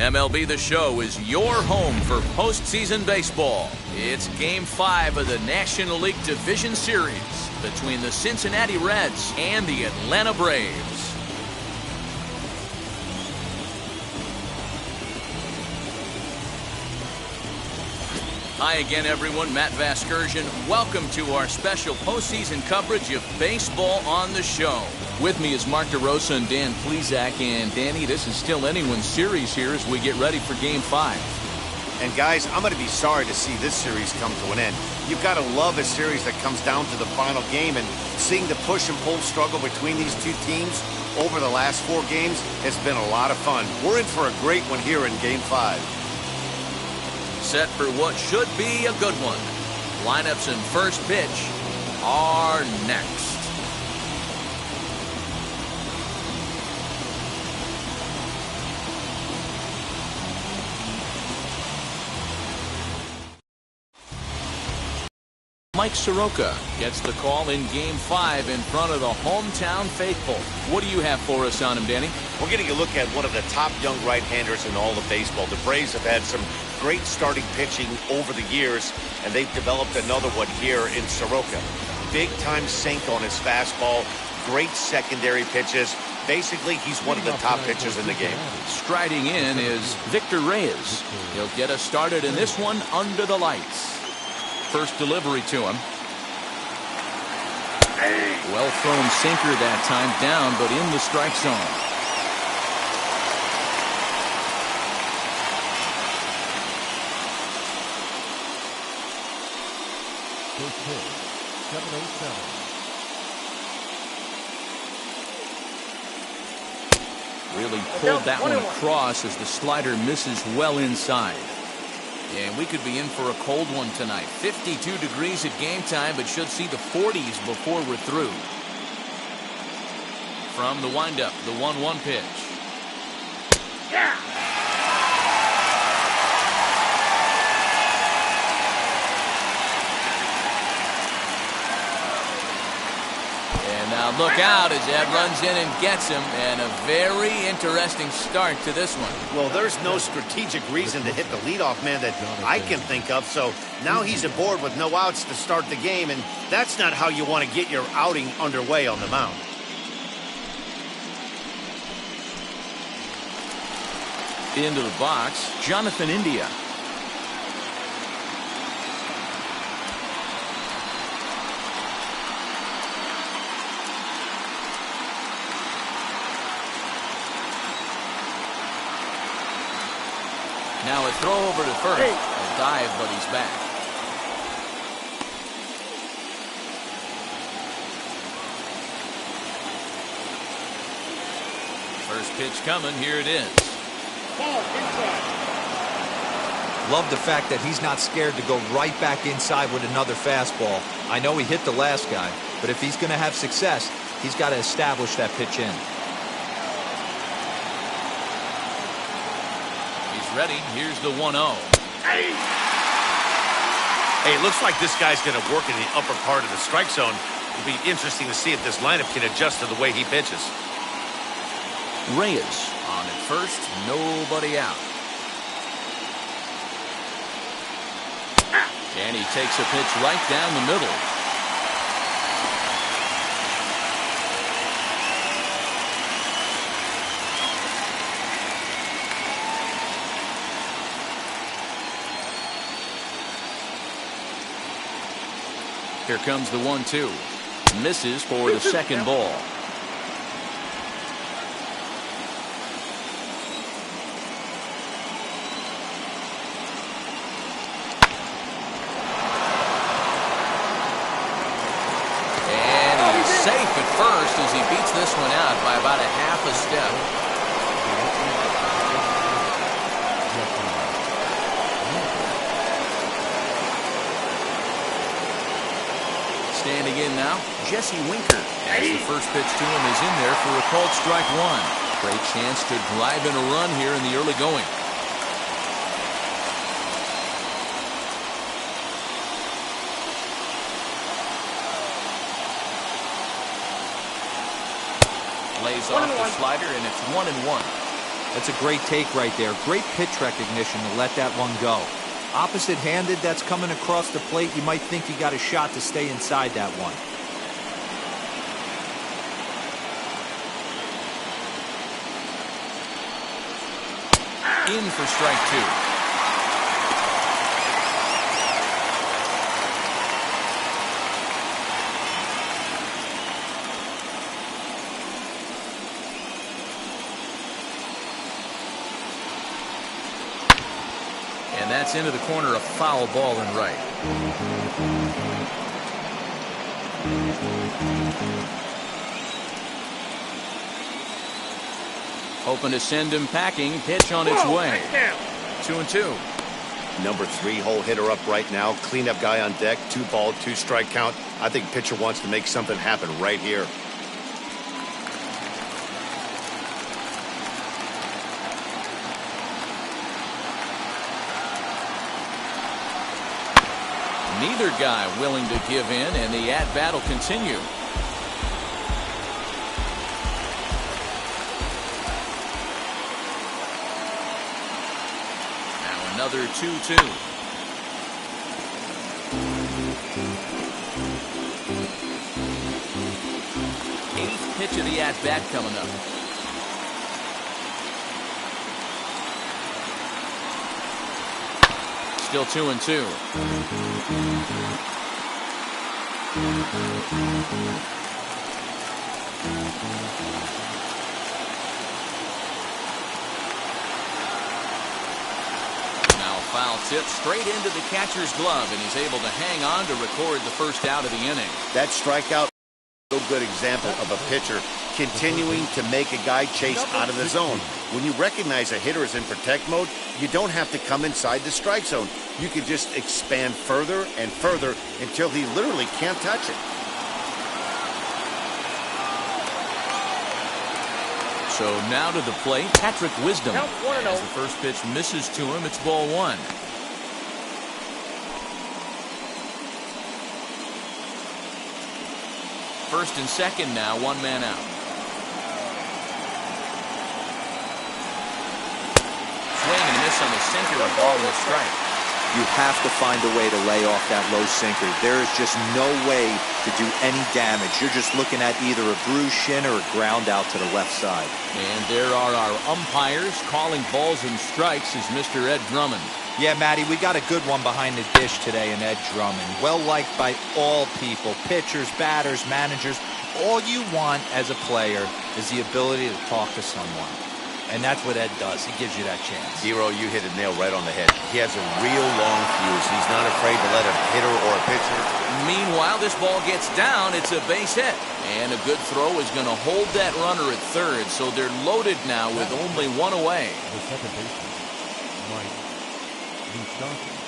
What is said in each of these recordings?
MLB The Show is your home for postseason baseball. It's Game 5 of the National League Division Series between the Cincinnati Reds and the Atlanta Braves. Hi again, everyone. Matt Vasgersian. Welcome to our special postseason coverage of Baseball on the Show. With me is Mark DeRosa and Dan Plesac. And Danny, this is still anyone's series here as we get ready for Game 5. And guys, I'm going to be sorry to see this series come to an end. You've got to love a series that comes down to the final game, and seeing the push and pull struggle between these two teams over the last 4 games has been a lot of fun. We're in for a great one here in Game 5. Set for what should be a good one. Lineups and first pitch are next. Mike Soroka gets the call in Game 5 in front of the hometown faithful. What do you have for us on him, Danny? We're getting a look at one of the top young right-handers in all of baseball. The Braves have had some great starting pitching over the years, and they've developed another one here in Soroka. Big-time sink on his fastball, great secondary pitches. Basically, he's one of the top pitchers in the game. Striding in is Victor Reyes. He'll get us started in this one under the lights. First delivery to him. Well thrown sinker that time, down but in the strike zone. First pitch, 7-0-7. Really pulled that one across as the slider misses well inside. And we could be in for a cold one tonight. 52 degrees at game time, but should see the 40s before we're through. From the windup, the 1-1 pitch. Yeah. Now look out as Ed runs in and gets him, and a very interesting start to this one. Well, there's no strategic reason to hit the leadoff man that I can think of, so now he's aboard with no outs to start the game, and that's not how you want to get your outing underway on the mound. Into the box, Jonathan India. Now a throw over to first. A dive, but he's back. First pitch coming. Here it is. Love the fact that he's not scared to go right back inside with another fastball. I know he hit the last guy, but if he's going to have success, he's got to establish that pitch in. Ready. Here's the 1-0. Hey, it looks like this guy's going to work in the upper part of the strike zone. It'll be interesting to see if this lineup can adjust to the way he pitches. Reyes on at first, nobody out. And he takes a pitch right down the middle. Here comes the 1-2. Misses for the second ball. And he's safe at first as he beats this one out by about a half a step. Standing in now, Jesse Winker. As the first pitch to him is in there for a called strike 1. Great chance to drive in a run here in the early going. Lays off the slider, and it's 1-1. That's a great take right there. Great pitch recognition to let that one go. Opposite-handed, that's coming across the plate. You might think he got a shot to stay inside that one. In for strike two. And that's into the corner, a foul ball and right. Hoping to send him packing. Pitch on its way. 2-2. Number 3 hole hitter up right now. Cleanup guy on deck. 2 ball, 2 strike count. I think pitcher wants to make something happen right here. Neither guy willing to give in, and the at-bat will continue. Now another 2-2. Eighth pitch of the at-bat coming up. Still 2-2. Now foul tip straight into the catcher's glove, and he's able to hang on to record the first out of the inning. That strikeout, a good example of a pitcher continuing to make a guy chase out of the zone. When you recognize a hitter is in protect mode, you don't have to come inside the strike zone. You can just expand further and further until he literally can't touch it. So now to the plate, Patrick Wisdom. As the first pitch misses to him, it's ball one. First and second now, one man out. Swing and a miss on the sinker, a ball and a strike. You have to find a way to lay off that low sinker. There is just no way to do any damage. You're just looking at either a bruised shin or a ground out to the left side. And there are our umpires calling balls and strikes is Mr. Ed Drummond. Yeah, Matty, we got a good one behind the dish today in Ed Drummond. Well-liked by all people, pitchers, batters, managers. All you want as a player is the ability to talk to someone. And that's what Ed does. He gives you that chance. Hero, you hit a nail right on the head. He has a real long fuse. He's not afraid to let a hitter or a pitcher. Meanwhile, this ball gets down. It's a base hit. And a good throw is going to hold that runner at third. So they're loaded now with only one away. The second baseman, Mike Moustakas.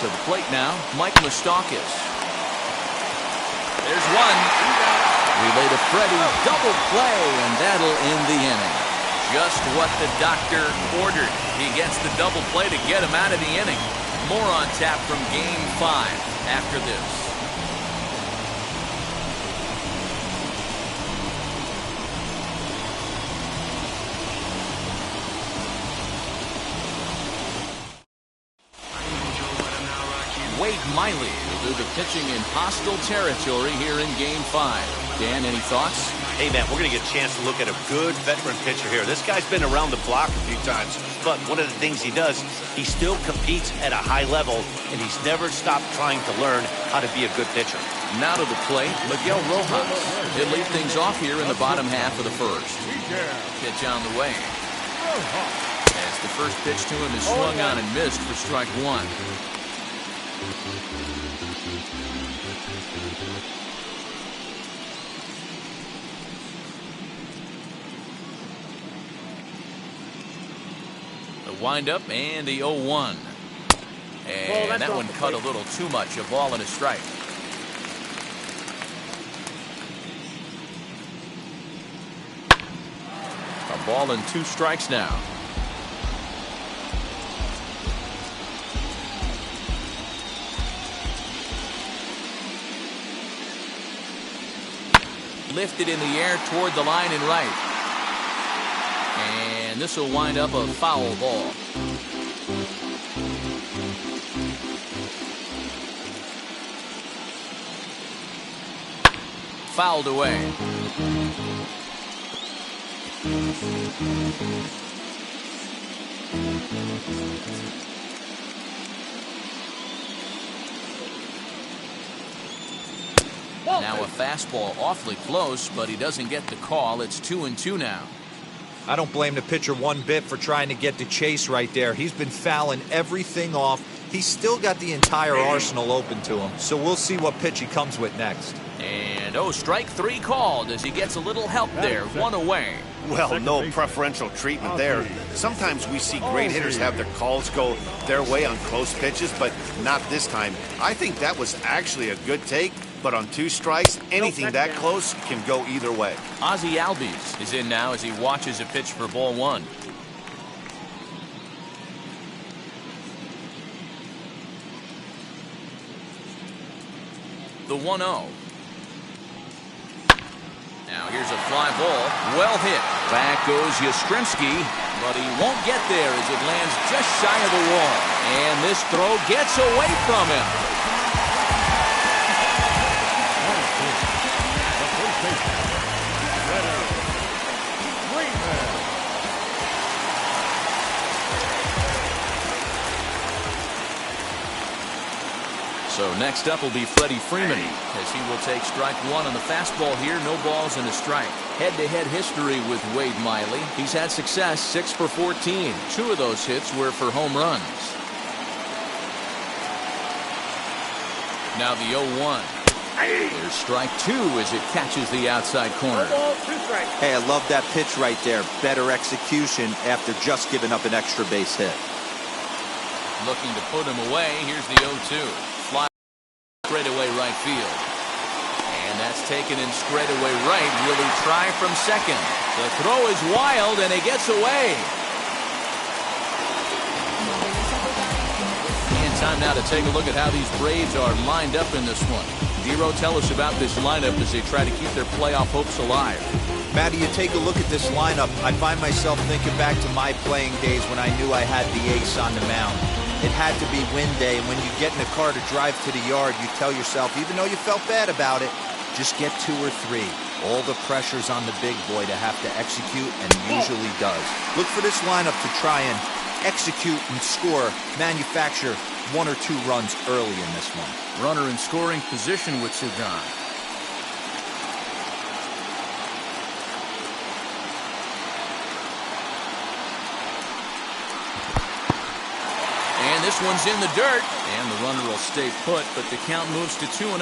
To the plate now, Mike Moustakas. There's one. Relay to Freddie, double play, and that'll end the inning. Just what the doctor ordered. He gets the double play to get him out of the inning. More on tap from Game 5 after this. Wade Miley will do the pitching in hostile territory here in Game 5. Dan, any thoughts? Hey, man, we're going to get a chance to look at a good veteran pitcher here. This guy's been around the block a few times, but one of the things he does, he still competes at a high level, and he's never stopped trying to learn how to be a good pitcher. Now to the plate, Miguel Rojas. He'll lead things off here in the bottom half of the first. Pitch on the way. As the first pitch to him is swung on and missed for strike one. The windup and the 0-1. And that one cut a little too much. A ball and a strike. A ball and 2 strikes now. lifted in the air toward the line and right. And this will wind up a foul ball. Fouled away. Now a fastball awfully close, but he doesn't get the call. It's 2-2 now. I don't blame the pitcher one bit for trying to get the chase right there. He's been fouling everything off. He's still got the entire arsenal open to him, so we'll see what pitch he comes with next. And strike 3 called as he gets a little help there. 1 away. Well, no preferential treatment there. Sometimes we see great hitters have their calls go their way on close pitches, but not this time. I think that was actually a good take, but on 2 strikes, anything that close can go either way. Ozzie Albies is in now as he watches a pitch for ball 1. The 1-0. Now here's a fly ball. Well hit. Back goes Yastrzemski, but he won't get there as it lands just shy of the wall. And this throw gets away from him. So next up will be Freddie Freeman as he will take strike 1 on the fastball here. No balls and a strike. Head-to-head history with Wade Miley. He's had success, 6 for 14. 2 of those hits were for home runs. Now the 0-1. There's strike 2 as it catches the outside corner. Hey, I love that pitch right there. Better execution after just giving up an extra base hit. Looking to put him away. Here's the 0-2. Fly straight away right field. And that's taken in straight away right. Will he try from second? The throw is wild and it gets away. And time now to take a look at how these Braves are lined up in this one. Dero, tell us about this lineup as they try to keep their playoff hopes alive. Matty, you take a look at this lineup, I find myself thinking back to my playing days when I knew I had the ace on the mound. It had to be win day, and when you get in the car to drive to the yard, you tell yourself, even though you felt bad about it, just get 2 or 3. All the pressure's on the big boy to have to execute, and he usually does. Look for this lineup to try and execute and score, manufacture 1 or 2 runs early in this one. Runner in scoring position with Sugan. And this one's in the dirt. And the runner will stay put, but the count moves to 2-0.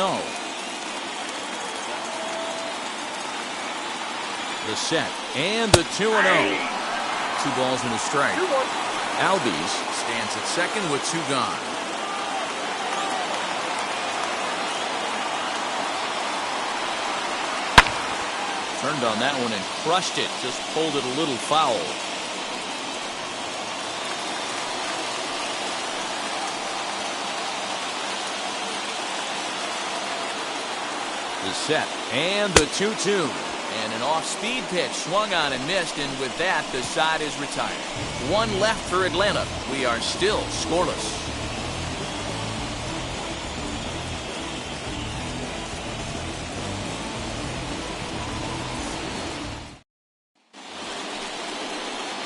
The set. And the 2-0. 2 balls and a strike. Albies stands at second with 2 gone. Turned on that one and crushed it. Just pulled it a little foul. The set and the 2-2. And an off-speed pitch swung on and missed, and with that, the side is retired. 1 left for Atlanta. We are still scoreless.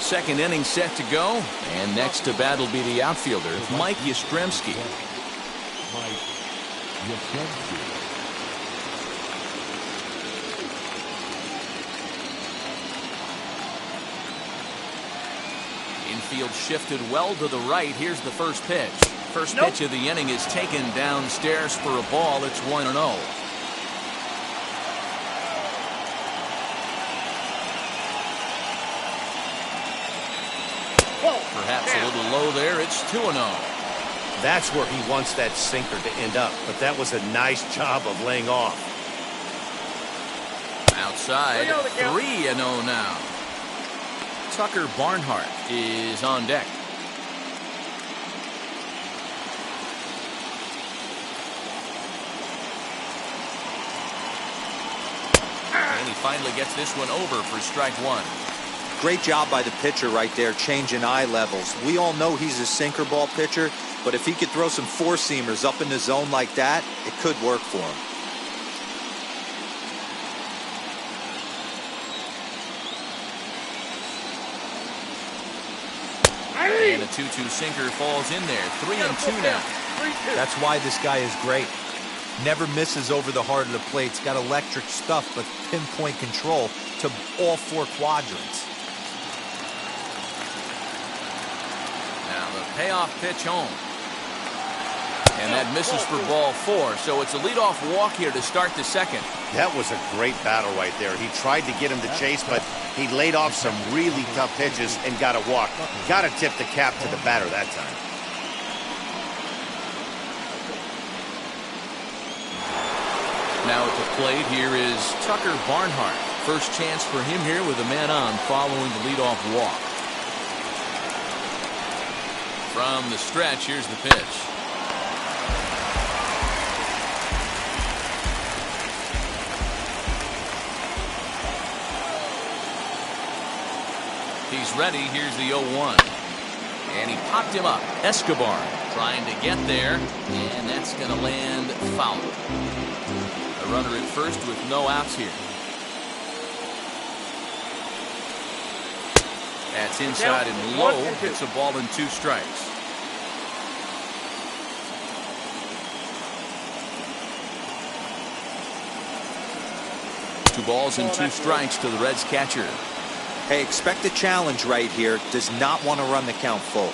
Second inning set to go, and next to bat will be the outfielder, Mike Yastrzemski. Mike Yastrzemski. Infield shifted well to the right. Here's the first pitch. First pitch of the inning is taken downstairs for a ball. It's 1-0. Perhaps a little low there. It's 2-0. That's where he wants that sinker to end up, but that was a nice job of laying off. Outside, 3-0 now. Tucker Barnhart is on deck. And finally gets this one over for strike one. Great job by the pitcher right there, changing eye levels. We all know he's a sinker ball pitcher, but if he could throw some four-seamers up in the zone like that, it could work for him. And a 2-2 sinker falls in there. 3-2 now. That's why this guy is great. Never misses over the heart of the plate. He's got electric stuff, but pinpoint control to all four quadrants. Now the payoff pitch home. And that misses for ball four, so it's a leadoff walk here to start the second. That was a great battle right there. He tried to get him to chase, but he laid off some really tough pitches and got a walk. Got to tip the cap to the batter that time. Now at the plate here is Tucker Barnhart. First chance for him here with a man on following the leadoff walk. From the stretch, here's the pitch. He's ready. Here's the 0-1. And he popped him up. Escobar trying to get there. And that's going to land foul. A runner at first with no outs here. That's inside and low. It's a ball and 2 strikes. Two balls and 2 strikes to the Reds catcher. Hey, expect a challenge right here. Does not want to run the count full.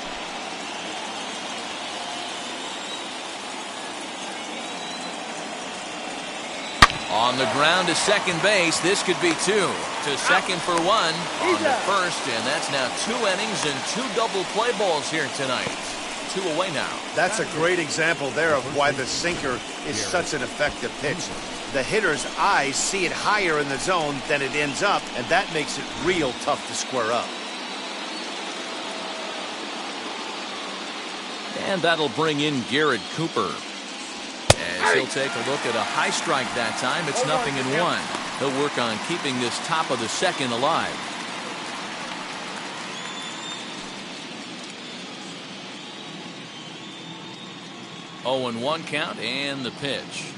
On the ground to second base. This could be 2. To second for 1. On to first, and that's now 2 innings and 2 double play balls here tonight. 2 away now. That's a great example there of why the sinker is such an effective pitch. The hitter's eyes see it higher in the zone than it ends up, and that makes it real tough to square up. And that'll bring in Garrett Cooper. As he'll take a look at a high strike that time. It's 0-1. He'll work on keeping this top of the second alive. Oh, and 1 count and the pitch.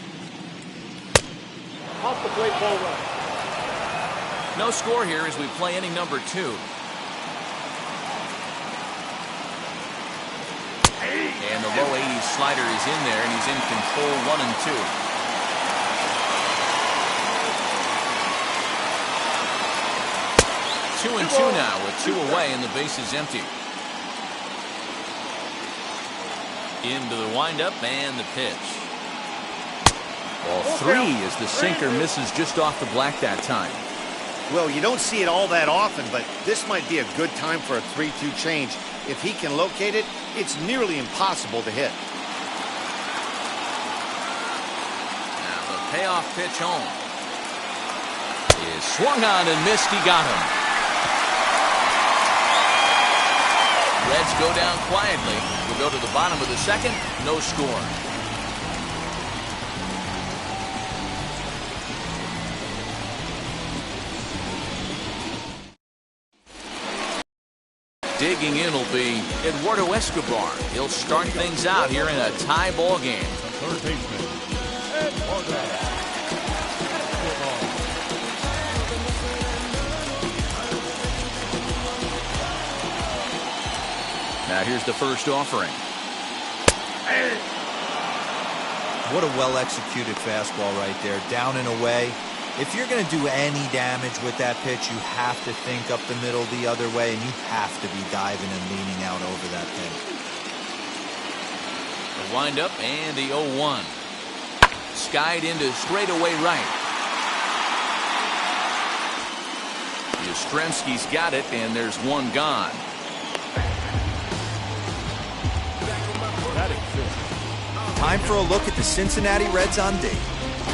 Off the plate, ball run. No score here as we play inning number 2. And the low 80s slider is in there, and he's in control. 1-2. 2-2 now with 2 away, and the base is empty. Into the windup and the pitch. Ball 3 as the sinker misses just off the black that time. Well, you don't see it all that often, but this might be a good time for a 3-2 change. If he can locate it, it's nearly impossible to hit. Now the payoff pitch home is swung on and missed. He got him. Reds go down quietly. We'll go to the bottom of the second. No score. Digging in will be Eduardo Escobar. He'll start things out here in a tie ball game. Third baseman, Eduardo. Now here's the first offering. What a well-executed fastball right there. Down and away. If you're going to do any damage with that pitch, you have to think up the middle the other way, and you have to be diving and leaning out over that pin. The windup and the 0-1. Skied into straightaway right. Yastrzemski's got it, and there's 1 gone. Time for a look at the Cincinnati Reds on D.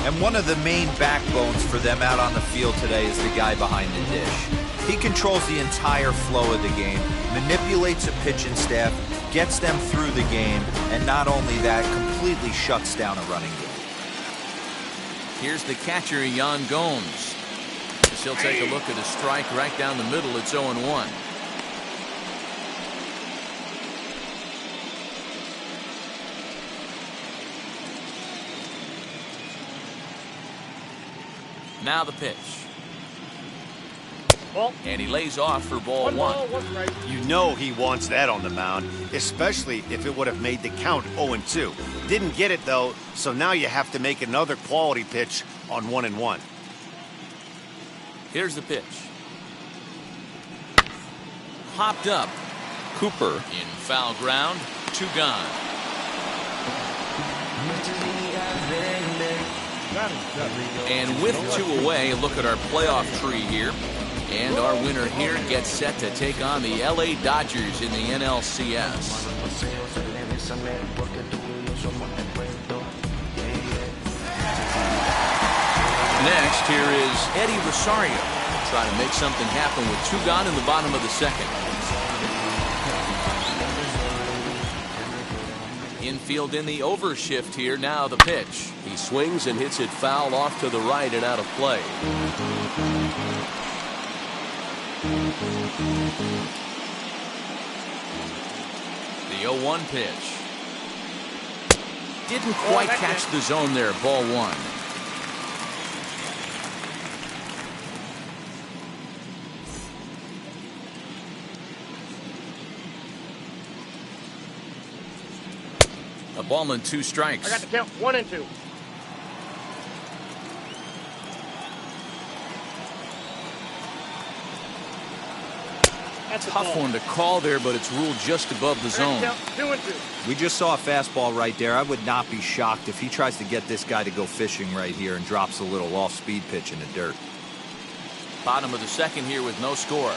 And one of the main backbones for them out on the field today is the guy behind the dish. He controls the entire flow of the game, manipulates a pitching staff, gets them through the game, and not only that, completely shuts down a running game. Here's the catcher, Yan Gomes. The as he'll take a look at a strike right down the middle. It's 0-1. Now the pitch. Ball. And he lays off for ball one. You know he wants that on the mound, especially if it would have made the count 0-2. Didn't get it, though, so now you have to make another quality pitch on 1-1. Here's the pitch. Popped up. Cooper in foul ground. 2 gone. And with 2 away, look at our playoff tree here. And our winner here gets set to take on the LA Dodgers in the NLCS. Next, here is Eddie Rosario. Trying to make something happen with 2 gone in the bottom of the second. Infield in the overshift here. Now the pitch. He swings and hits it foul off to the right and out of play. The 0-1 pitch. Didn't quite catch the zone there. Ball 1. A ball and 2 strikes. I got the count. 1-2. Tough one to call there, but it's ruled just above the zone. 2-2. We just saw a fastball right there. I would not be shocked if he tries to get this guy to go fishing right here and drops a little off-speed pitch in the dirt. Bottom of the second here with no score.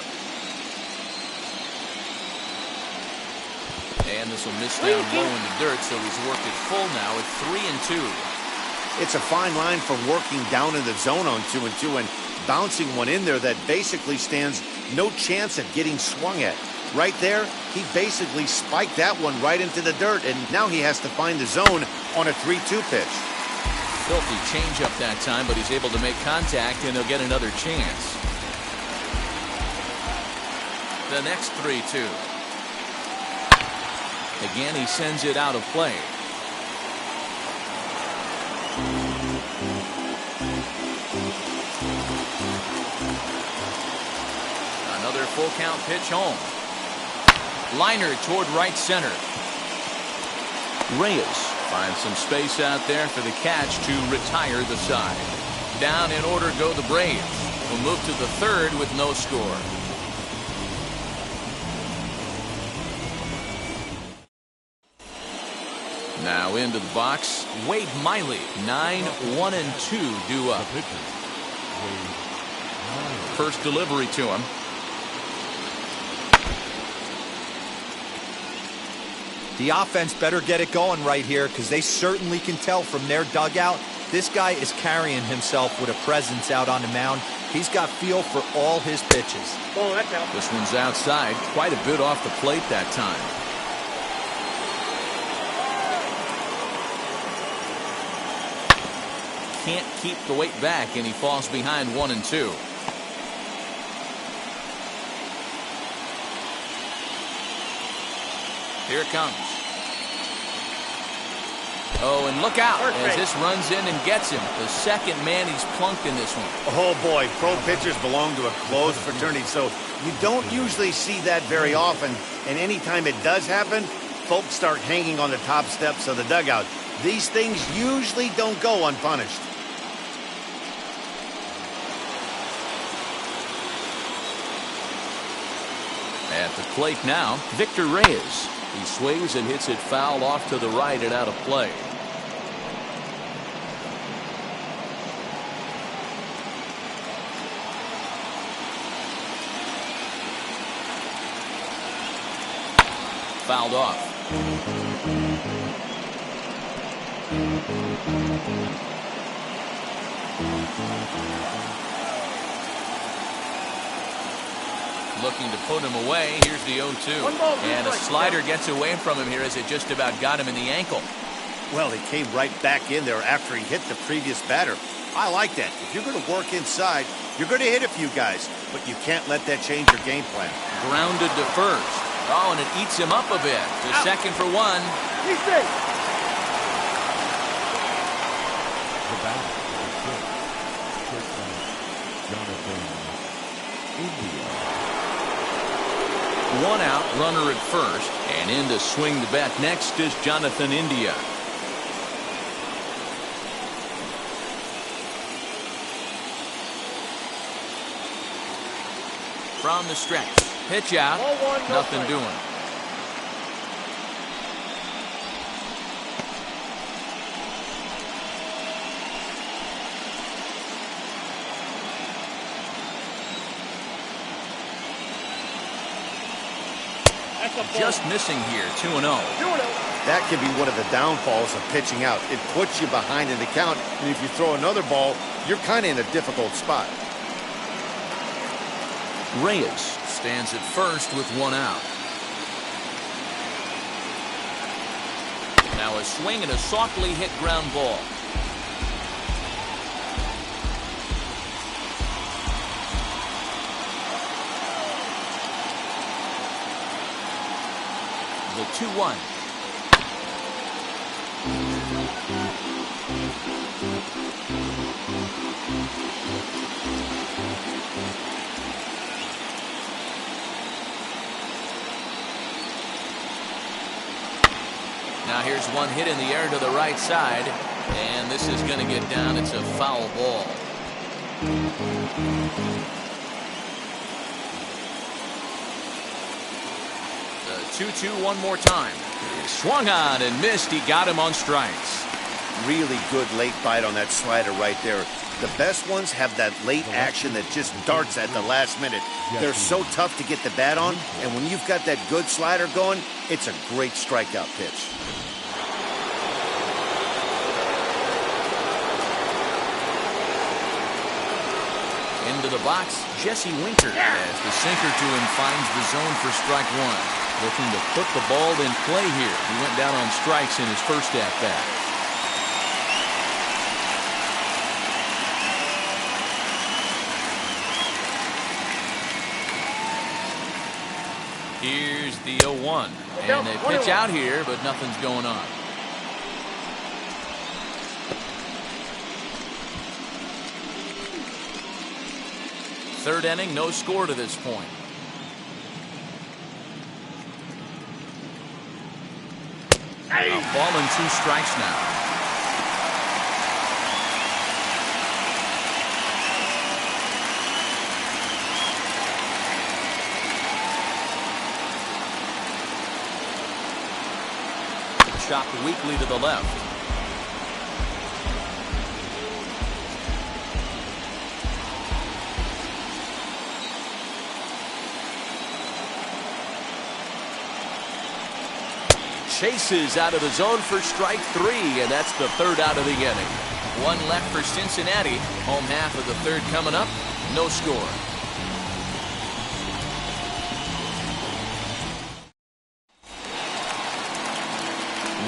And this will miss down low in the dirt, so he's worked it full now at 3-2. It's a fine line from working down in the zone on 2-2 and bouncing one in there that basically stands no chance of getting swung at. Right there, he basically spiked that one right into the dirt, and now he has to find the zone on a 3-2 pitch. Filthy changeup that time, but he's able to make contact, and he'll get another chance. The next 3-2. Again, he sends it out of play. Another full count pitch home. Liner toward right center. Reyes finds some space out there for the catch to retire the side. Down in order go the Braves. Will move to the third with no score. Now into the box, Wade Miley. 9-1-2 due up. First delivery to him. The offense better get it going right here, because they certainly can tell from their dugout this guy is carrying himself with a presence out on the mound. He's got feel for all his pitches. Oh, that's out. This one's outside, quite a bit off the plate that time. Can't keep the weight back, and he falls behind 1-2. Here it comes. Oh, and look out as this runs in and gets him. The second man he's plunked in this one. Oh, boy, pro pitchers belong to a closed fraternity, so you don't usually see that very often. And anytime it does happen, folks start hanging on the top steps of the dugout. These things usually don't go unpunished. At the plate now, Victor Reyes. He swings and hits it foul off to the right and out of play. Fouled off. Looking to put him away. Here's the 0-2. And a slider gets away from him here as it just about got him in the ankle. Well, he came right back in there after he hit the previous batter. I like that. If you're going to work inside, you're going to hit a few guys, but you can't let that change your game plan. Grounded to first. Oh, and it eats him up a bit. To second for one. He's safe. The batter is good. Shortstop, Jonathan India. One out, runner at first. And in to swing the bat next is Jonathan India. From the stretch. Pitch out. Nothing doing. Just missing here, 2-0. That can be one of the downfalls of pitching out. It puts you behind in the count, and if you throw another ball, you're kind of in a difficult spot. Reyes stands at first with one out. Now a swing and a softly hit ground ball. The 2-1. Now here's one hit in the air to the right side, and this is going to get down. It's a foul ball. The 2-2 one more time. He swung on and missed. He got him on strikes. Really good late bite on that slider right there. The best ones have that late action that just darts at the last minute. They're so tough to get the bat on, and when you've got that good slider going, it's a great strikeout pitch. Into the box, Jesse Winker as the sinker to him finds the zone for strike one. Looking to put the ball in play here. He went down on strikes in his first at-bat. Here's the 0-1. And they pitch out here, but nothing's going on. Third inning, no score to this point. A ball and 2 strikes now. Chopped weakly to the left. Chases out of the zone for strike 3, and that's the third out of the inning. One left for Cincinnati. Home half of the third coming up. No score.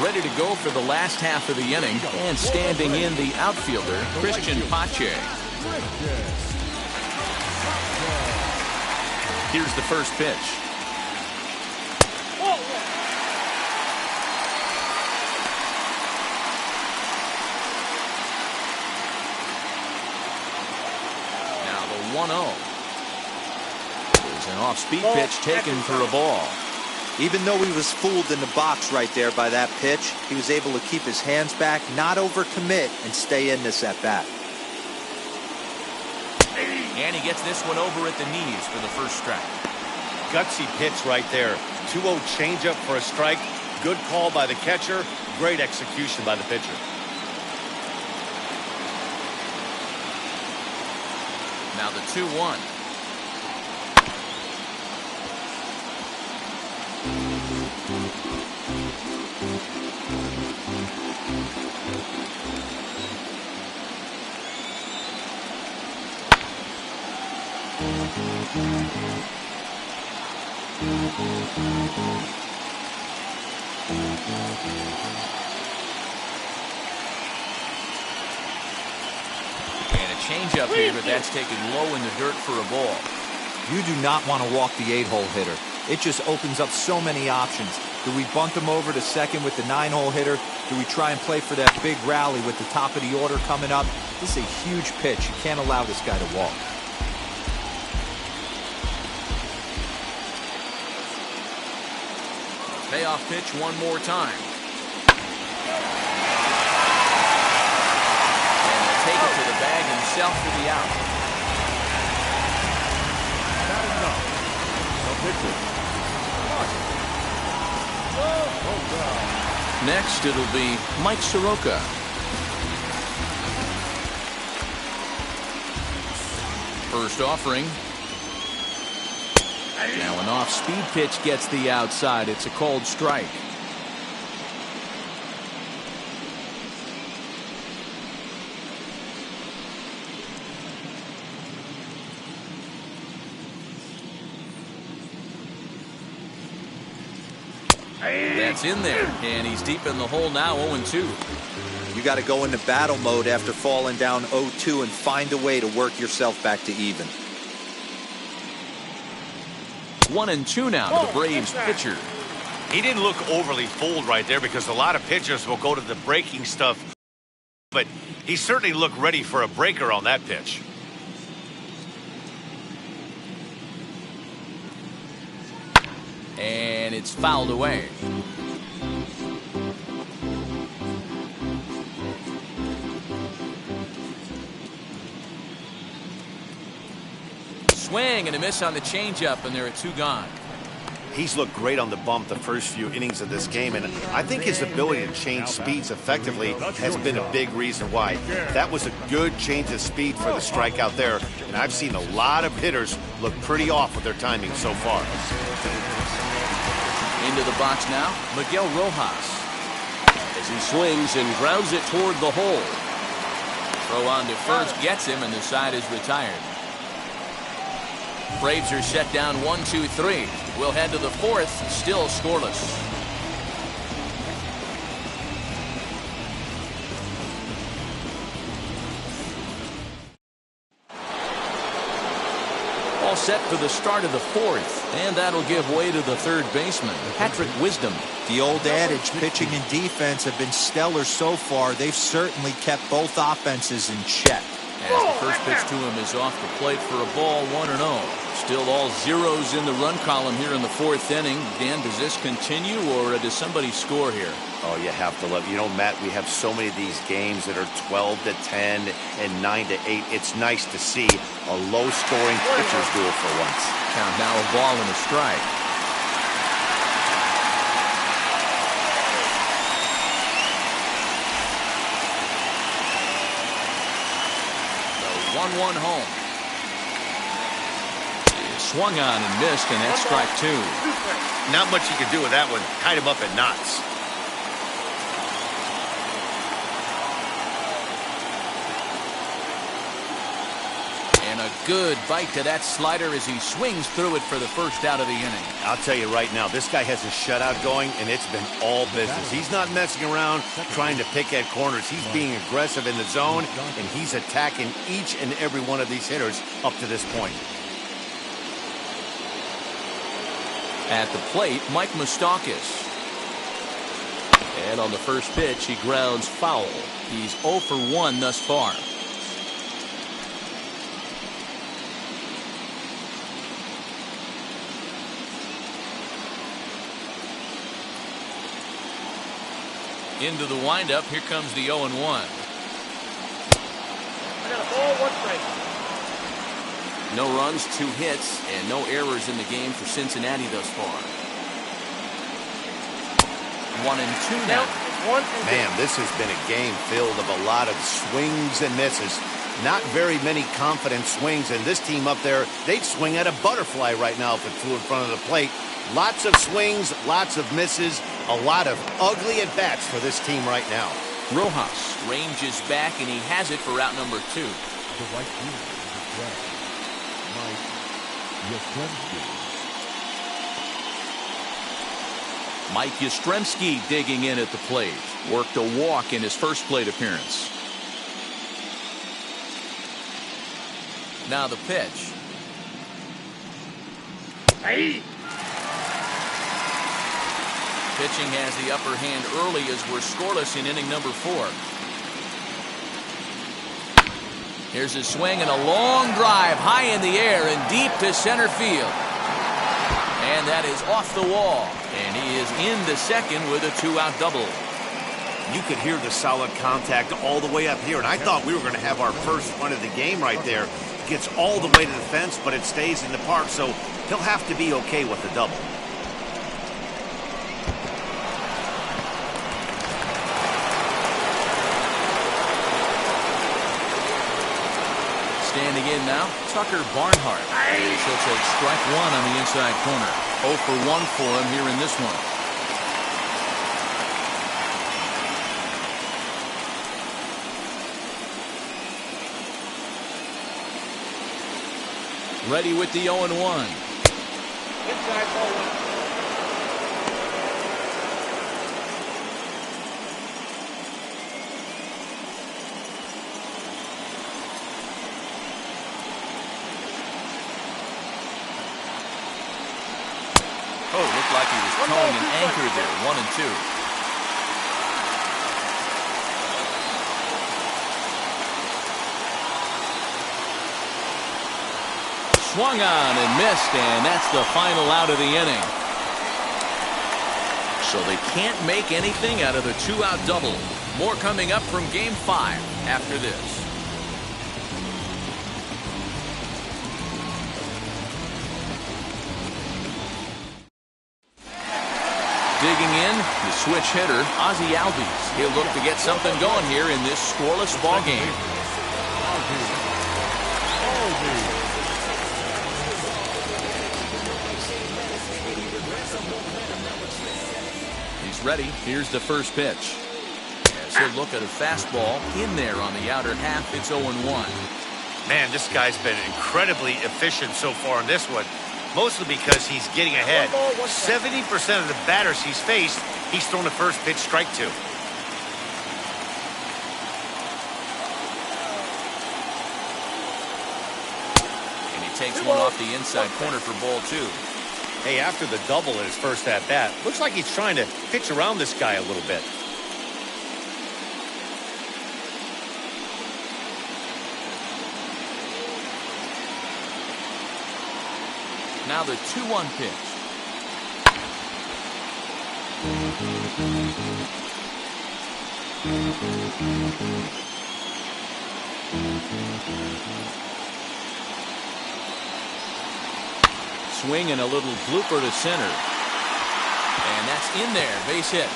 Ready to go for the last half of the inning, and standing in the outfielder, Christian Pache. Here's the first pitch. Now the 1-0. There's an off-speed pitch taken for a ball. Even though he was fooled in the box right there by that pitch, he was able to keep his hands back, not overcommit, and stay in this at-bat. And he gets this one over at the knees for the first strike. Gutsy pitch right there. 2-0 changeup for a strike. Good call by the catcher. Great execution by the pitcher. Now the 2-1. changeup here, but that's taken low in the dirt for a ball. You do not want to walk the 8-hole hitter. It just opens up so many options. Do we bunt him over to second with the 9-hole hitter? Do we try and play for that big rally with the top of the order coming up? This is a huge pitch. You can't allow this guy to walk. Payoff pitch one more time. And he'll take it to the bag himself for the out. Not enough. No pitcher. Next, it'll be Mike Soroka. First offering. Now an off-speed pitch gets the outside. It's a cold strike. That's in there, and he's deep in the hole now, 0-2. You got to go into battle mode after falling down 0-2 and find a way to work yourself back to even. 1-2 now to the Braves pitcher. He didn't look overly fooled right there because a lot of pitchers will go to the breaking stuff, but he certainly looked ready for a breaker on that pitch. And it's fouled away. Swing and a miss on the changeup, and there are 2 gone. He's looked great on the bump the first few innings of this game, and I think his ability to change speeds effectively has been a big reason why. That was a good change of speed for the strikeout there, and I've seen a lot of hitters look pretty off with their timing so far. Into the box now, Miguel Rojas. As he swings and grounds it toward the hole. Throw on to first gets him, and the side is retired. Braves are set down 1-2-3. We'll head to the 4th, still scoreless. All set for the start of the 4th, and that'll give way to the 3rd baseman, Patrick Wisdom. The old adage, pitching and defense have been stellar so far. They've certainly kept both offenses in check. As the first pitch to him is off the plate for a ball, 1-0. Still all zeros in the run column here in the 4th inning. Dan, does this continue, or does somebody score here? Oh, you have to love. You know, Matt, we have so many of these games that are 12-10 and 9-8. It's nice to see a low-scoring pitcher's duel for once. Count now a ball and a strike. The 1-1 home. Swung on and missed, and that's strike 2. Not much you can do with that one. Tied him up in knots. And a good bite to that slider as he swings through it for the first out of the inning. I'll tell you right now, this guy has a shutout going, and it's been all business. He's not messing around trying to pick at corners. He's being aggressive in the zone, and he's attacking each and every one of these hitters up to this point. At the plate, Mike Moustakas. And on the first pitch, he grounds foul. He's 0 for 1 thus far. Into the windup, here comes the 0-1. I got a ball, 1 strike. No runs, 2 hits, and no errors in the game for Cincinnati thus far. 1-2 now. Man, this has been a game filled of a lot of swings and misses. Not very many confident swings, and this team up there, they'd swing at a butterfly right now if it flew in front of the plate. Lots of swings, lots of misses, a lot of ugly at-bats for this team right now. Rojas ranges back, and he has it for out number 2. The right fielder is addressed. Mike Yastrzemski. Mike Yastrzemski digging in at the plate. Worked a walk in his first plate appearance. Now the pitch. Hey. Pitching has the upper hand early as we're scoreless in inning number 4. Here's a swing and a long drive high in the air and deep to center field. And that is off the wall. And he is into second with a 2-out double. You could hear the solid contact all the way up here, and I thought we were going to have our first run of the game right there. Gets all the way to the fence, but it stays in the park, so he'll have to be okay with the double. Standing in now, Tucker Barnhart. She'll take strike 1 on the inside corner. 0 for 1 for him here in this one. Ready with the 0-1. Inside ball 1. Oh, looked like he was towing an anchor there. 1-2. Swung on and missed, and that's the final out of the inning. So they can't make anything out of the 2-out double. More coming up from Game 5 after this. Digging in, the switch hitter, Ozzie Albies. He'll look to get something going here in this scoreless ball game. He's ready. Here's the first pitch. As he'll look at a fastball in there on the outer half, it's 0-1. Man, this guy's been incredibly efficient so far in this one. Mostly because he's getting ahead. 70% of the batters he's faced, he's thrown the first pitch strike to. And he takes one off the inside corner for ball 2. Hey, after the double in his first at-bat, looks like he's trying to pitch around this guy a little bit. Now the 2-1 pitch. Swing and a little blooper to center. And that's in there. Base hit.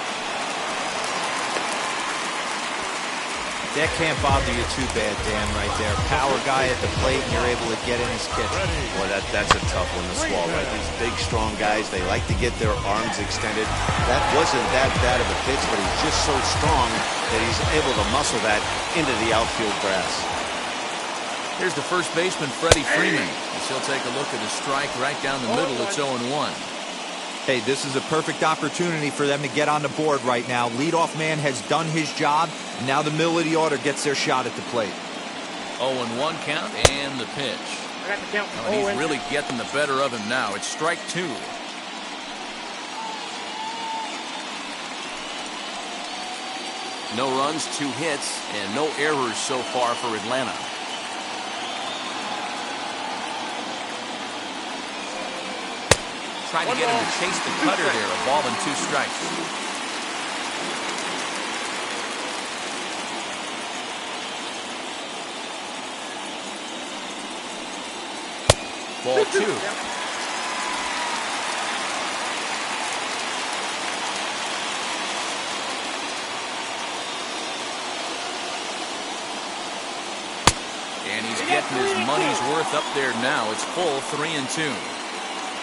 That can't bother you too bad, Dan, right there. Power guy at the plate, and you're able to get in his kitchen. Boy, that's a tough one to swallow, right? These big, strong guys, they like to get their arms extended. That wasn't that bad of a pitch, but he's just so strong that he's able to muscle that into the outfield grass. Here's the first baseman, Freddie Freeman. As he'll take a look at a strike right down the middle. It's 0-1. Hey, this is a perfect opportunity for them to get on the board right now. Leadoff man has done his job. And now the middle of the order gets their shot at the plate. 0-1 count and the pitch. I got the count. And he's really getting the better of him now. It's strike 2. No runs, 2 hits, and no errors so far for Atlanta. Trying to get him to chase the cutter there. A ball and 2 strikes. Ball 2. And he's getting his money's worth up there now. It's full 3-2.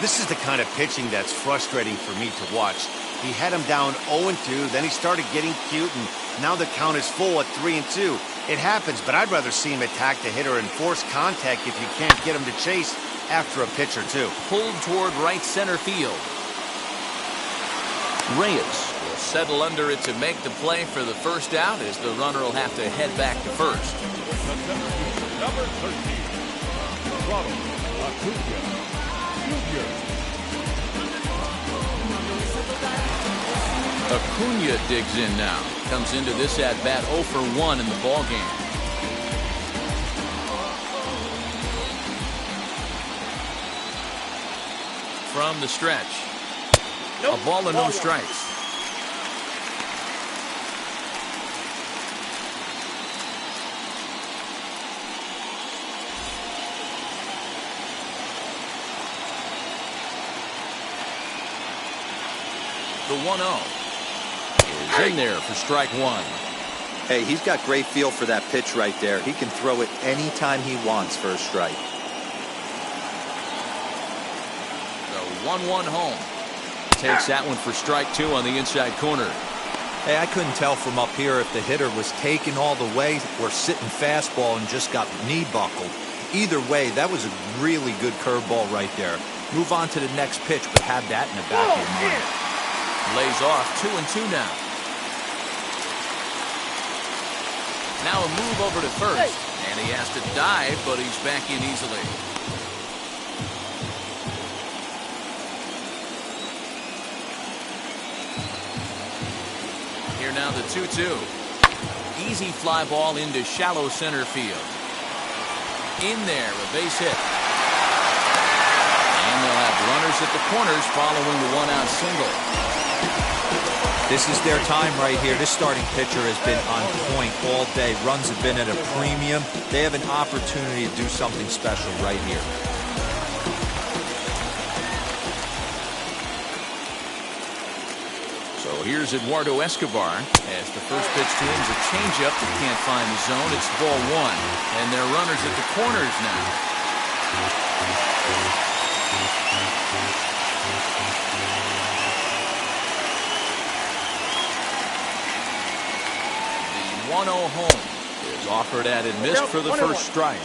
This is the kind of pitching that's frustrating for me to watch. He had him down 0-2, then he started getting cute, and now the count is full at 3-2. It happens, but I'd rather see him attack the hitter and force contact if you can't get him to chase after a pitch or 2. Pulled toward right center field. Reyes will settle under it to make the play for the first out, as the runner will have to head back to first. Number 13. Ronald Acuna Jr. Acuna digs in now. Comes into this at-bat 0 for 1 in the ballgame. From the stretch. A ball and no strikes. The 1-0 is in there for strike one. Hey, he's got great feel for that pitch right there. He can throw it anytime he wants for a strike. The 1-1 home. Takes that one for strike two on the inside corner. Hey, I couldn't tell from up here if the hitter was taking all the way or sitting fastball and just got knee buckled. Either way, that was a really good curveball right there. Move on to the next pitch, but have that in the back of your mind. Lays off 2-2 now. Now a move over to first. And he has to dive, but he's back in easily. Here now the 2-2. Easy fly ball into shallow center field. In there, a base hit. And they'll have runners at the corners following the one-out single. This is their time right here. This starting pitcher has been on point all day. Runs have been at a premium. They have an opportunity to do something special right here. So here's Eduardo Escobar. As the first pitch to him is a changeup that can't find the zone. It's ball one. And they're runners at the corners now. The 1-0 home is offered at and missed for the first strike.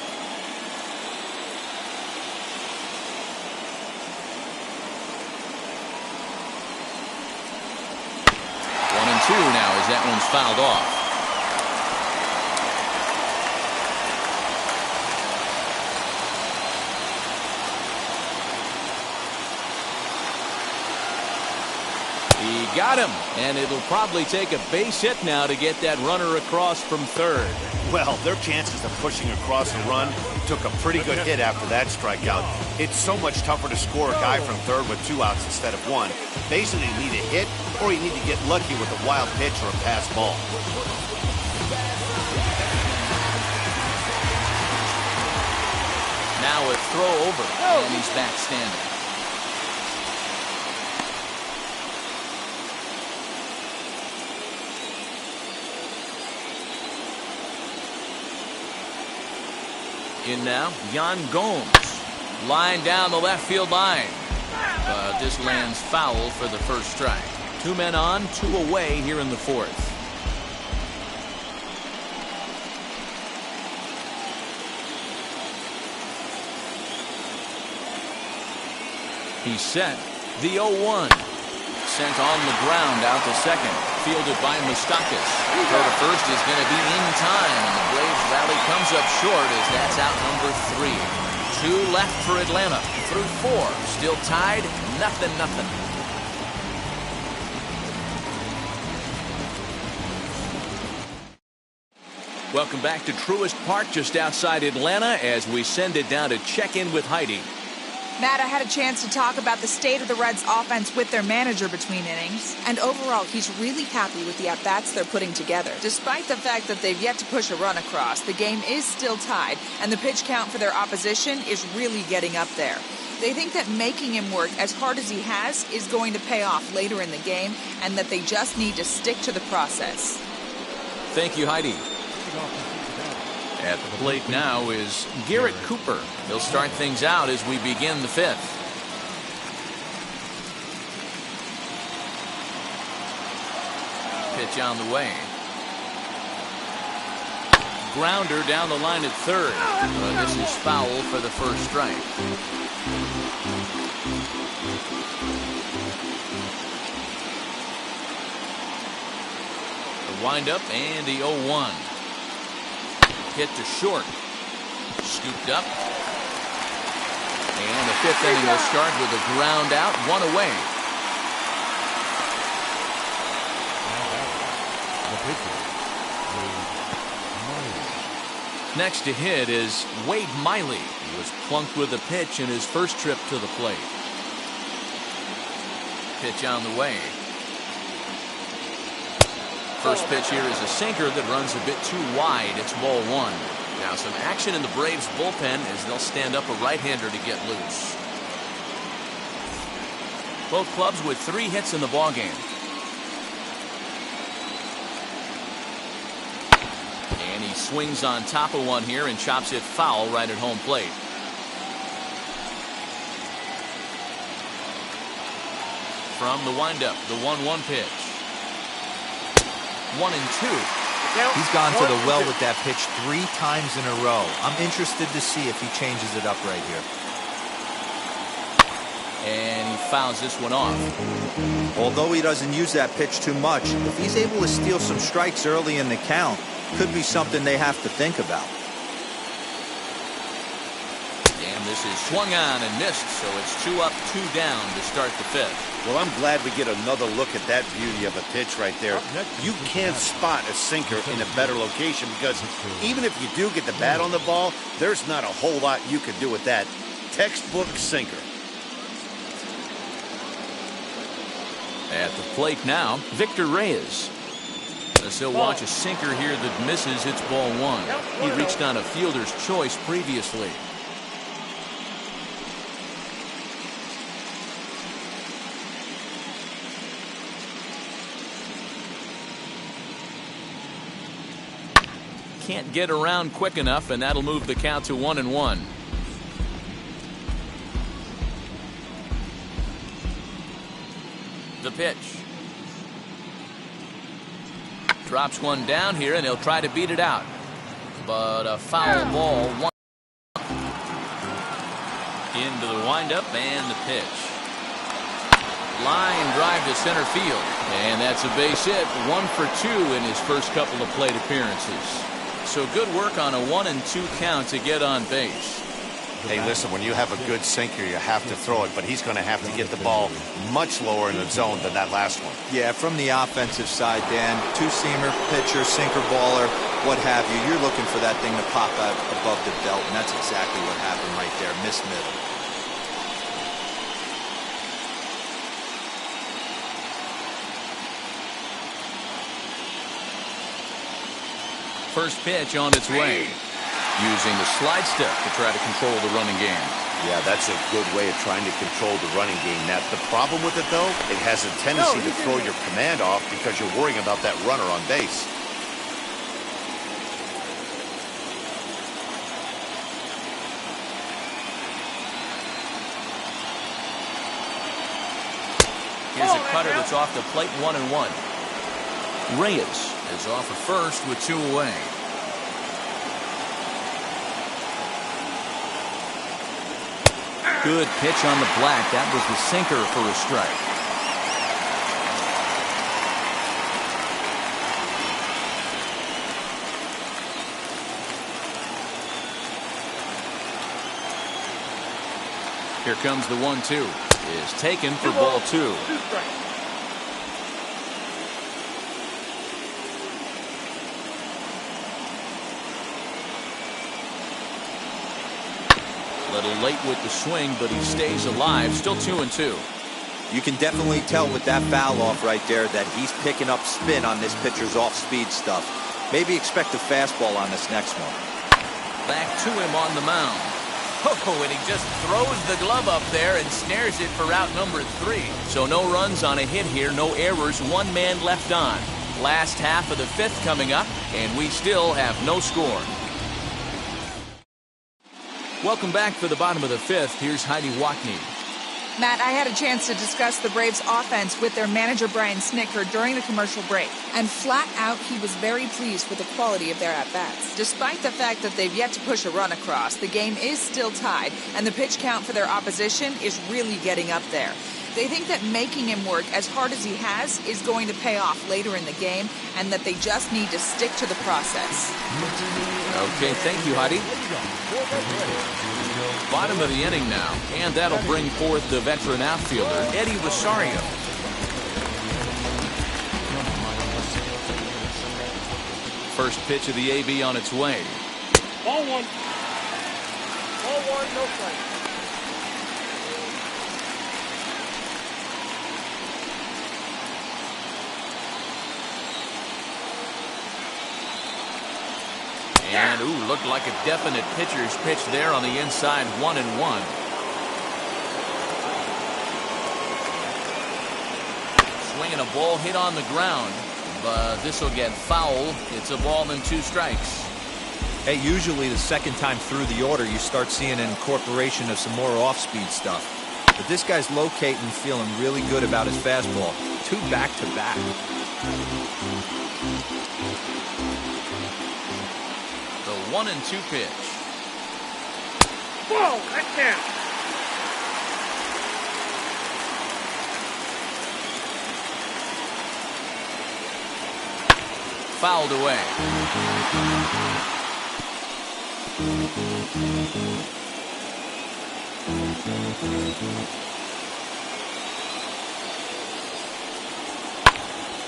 1-2 now as that one's fouled off. He got him, and it'll probably take a base hit now to get that runner across from third. Well, their chances of pushing across a run took a pretty good hit after that strikeout. It's so much tougher to score a guy from third with 2 outs instead of 1. Basically, you need a hit, or you need to get lucky with a wild pitch or a pass ball. Now a throw over, and he's back standing. In now, Yan Gomes. Line down the left field line. But this lands foul for the first strike. 2 men on, 2 away here in the fourth. He's set. The 0-1. Sent on the ground out to second. Fielded by Moustakas. Throw to first is going to be in time. And the Braves rally comes up short as that's out number 3. 2 left for Atlanta. Through 4. Still tied. 0-0. Welcome back to Truist Park just outside Atlanta as we send it down to check in with Heidi. Matt, I had a chance to talk about the state of the Reds offense with their manager between innings. And overall, he's really happy with the at-bats they're putting together. Despite the fact that they've yet to push a run across, the game is still tied, and the pitch count for their opposition is really getting up there. They think that making him work as hard as he has is going to pay off later in the game, and that they just need to stick to the process. Thank you, Heidi. At the plate now is Garrett Cooper. He'll start things out as we begin the 5th. Pitch on the way. Grounder down the line at third. This is foul for the first strike. The windup and the 0-1. Hit to short. Scooped up. And the fifth inning will start with a ground out, one away. The pitcher, Next to hit is Wade Miley. He was plunked with a pitch in his first trip to the plate. Pitch on the way. First pitch here is a sinker that runs a bit too wide. It's ball one. Now some action in the Braves bullpen as they'll stand up a right-hander to get loose. Both clubs with 3 hits in the ballgame. And he swings on top of one here and chops it foul right at home plate. From the windup, the 1-1 pitch. 1-2. He's gone to the well with that pitch 3 times in a row. I'm interested to see if he changes it up right here. And he fouls this one off. Although he doesn't use that pitch too much, if he's able to steal some strikes early in the count, could be something they have to think about. And this is swung on and missed, so it's 2 up, 2 down to start the fifth. Well, I'm glad we get another look at that beauty of a pitch right there. You can't spot a sinker in a better location because even if you do get the bat on the ball, there's not a whole lot you could do with that. Textbook sinker. At the plate now, Victor Reyes. As he'll watch a sinker here that misses, it's ball one. He reached on a fielder's choice previously. Can't get around quick enough, and that'll move the count to 1-1. The pitch. Drops one down here, and he'll try to beat it out. But a foul ball. Into the windup and the pitch. Line drive to center field. And that's a base hit. 1 for 2 in his first couple of plate appearances. So good work on a 1-2 count to get on base. Hey, listen, when you have a good sinker, you have to throw it, but he's going to have to get the ball much lower in the zone than that last one. Yeah, from the offensive side, Dan, two-seamer, pitcher, sinker, baller, what have you, you're looking for that thing to pop out above the belt, and that's exactly what happened right there. Miss middle. First pitch on its way. Using the slide step to try to control the running game. Yeah, that's a good way of trying to control the running game. Now, the problem with it, though, it has a tendency to throw your command off because you're worrying about that runner on base. Here's a cutter that's off the plate, 1-1. Reyes is off at first with 2 away. Good pitch on the black. That was the sinker for a strike. Here comes the 1-2. Is taken for ball 2. Little late with the swing, but he stays alive. Still 2-2. You can definitely tell with that foul off right there that he's picking up spin on this pitcher's off-speed stuff. Maybe expect a fastball on this next one. Back to him on the mound. Oh, and he just throws the glove up there and snares it for out number 3. So no runs on a hit here, no errors, 1 man left on. Last half of the 5th coming up, and we still have no score. Welcome back for the bottom of the 5th. Here's Heidi Wackney. Matt, I had a chance to discuss the Braves' offense with their manager, Brian Snitker, during the commercial break. And flat out, he was very pleased with the quality of their at-bats. Despite the fact that they've yet to push a run across, the game is still tied, and the pitch count for their opposition is really getting up there. They think that making him work as hard as he has is going to pay off later in the game, and that they just need to stick to the process. Okay, thank you, Heidi. Bottom of the inning now, and that'll bring forth the veteran outfielder, Eddie Rosario. First pitch of the AB on its way. Ball one. Ball one, no strike. And, ooh, looked like a definite pitcher's pitch there on the inside, 1-1. Swinging a ball hit on the ground, but this will get foul. It's a ball and 2 strikes. Hey, usually the second time through the order, you start seeing an incorporation of some more off-speed stuff. But this guy's locating, feeling really good about his fastball. 2 back-to-back. The 1-2 pitch. Whoa, that's down. Fouled away.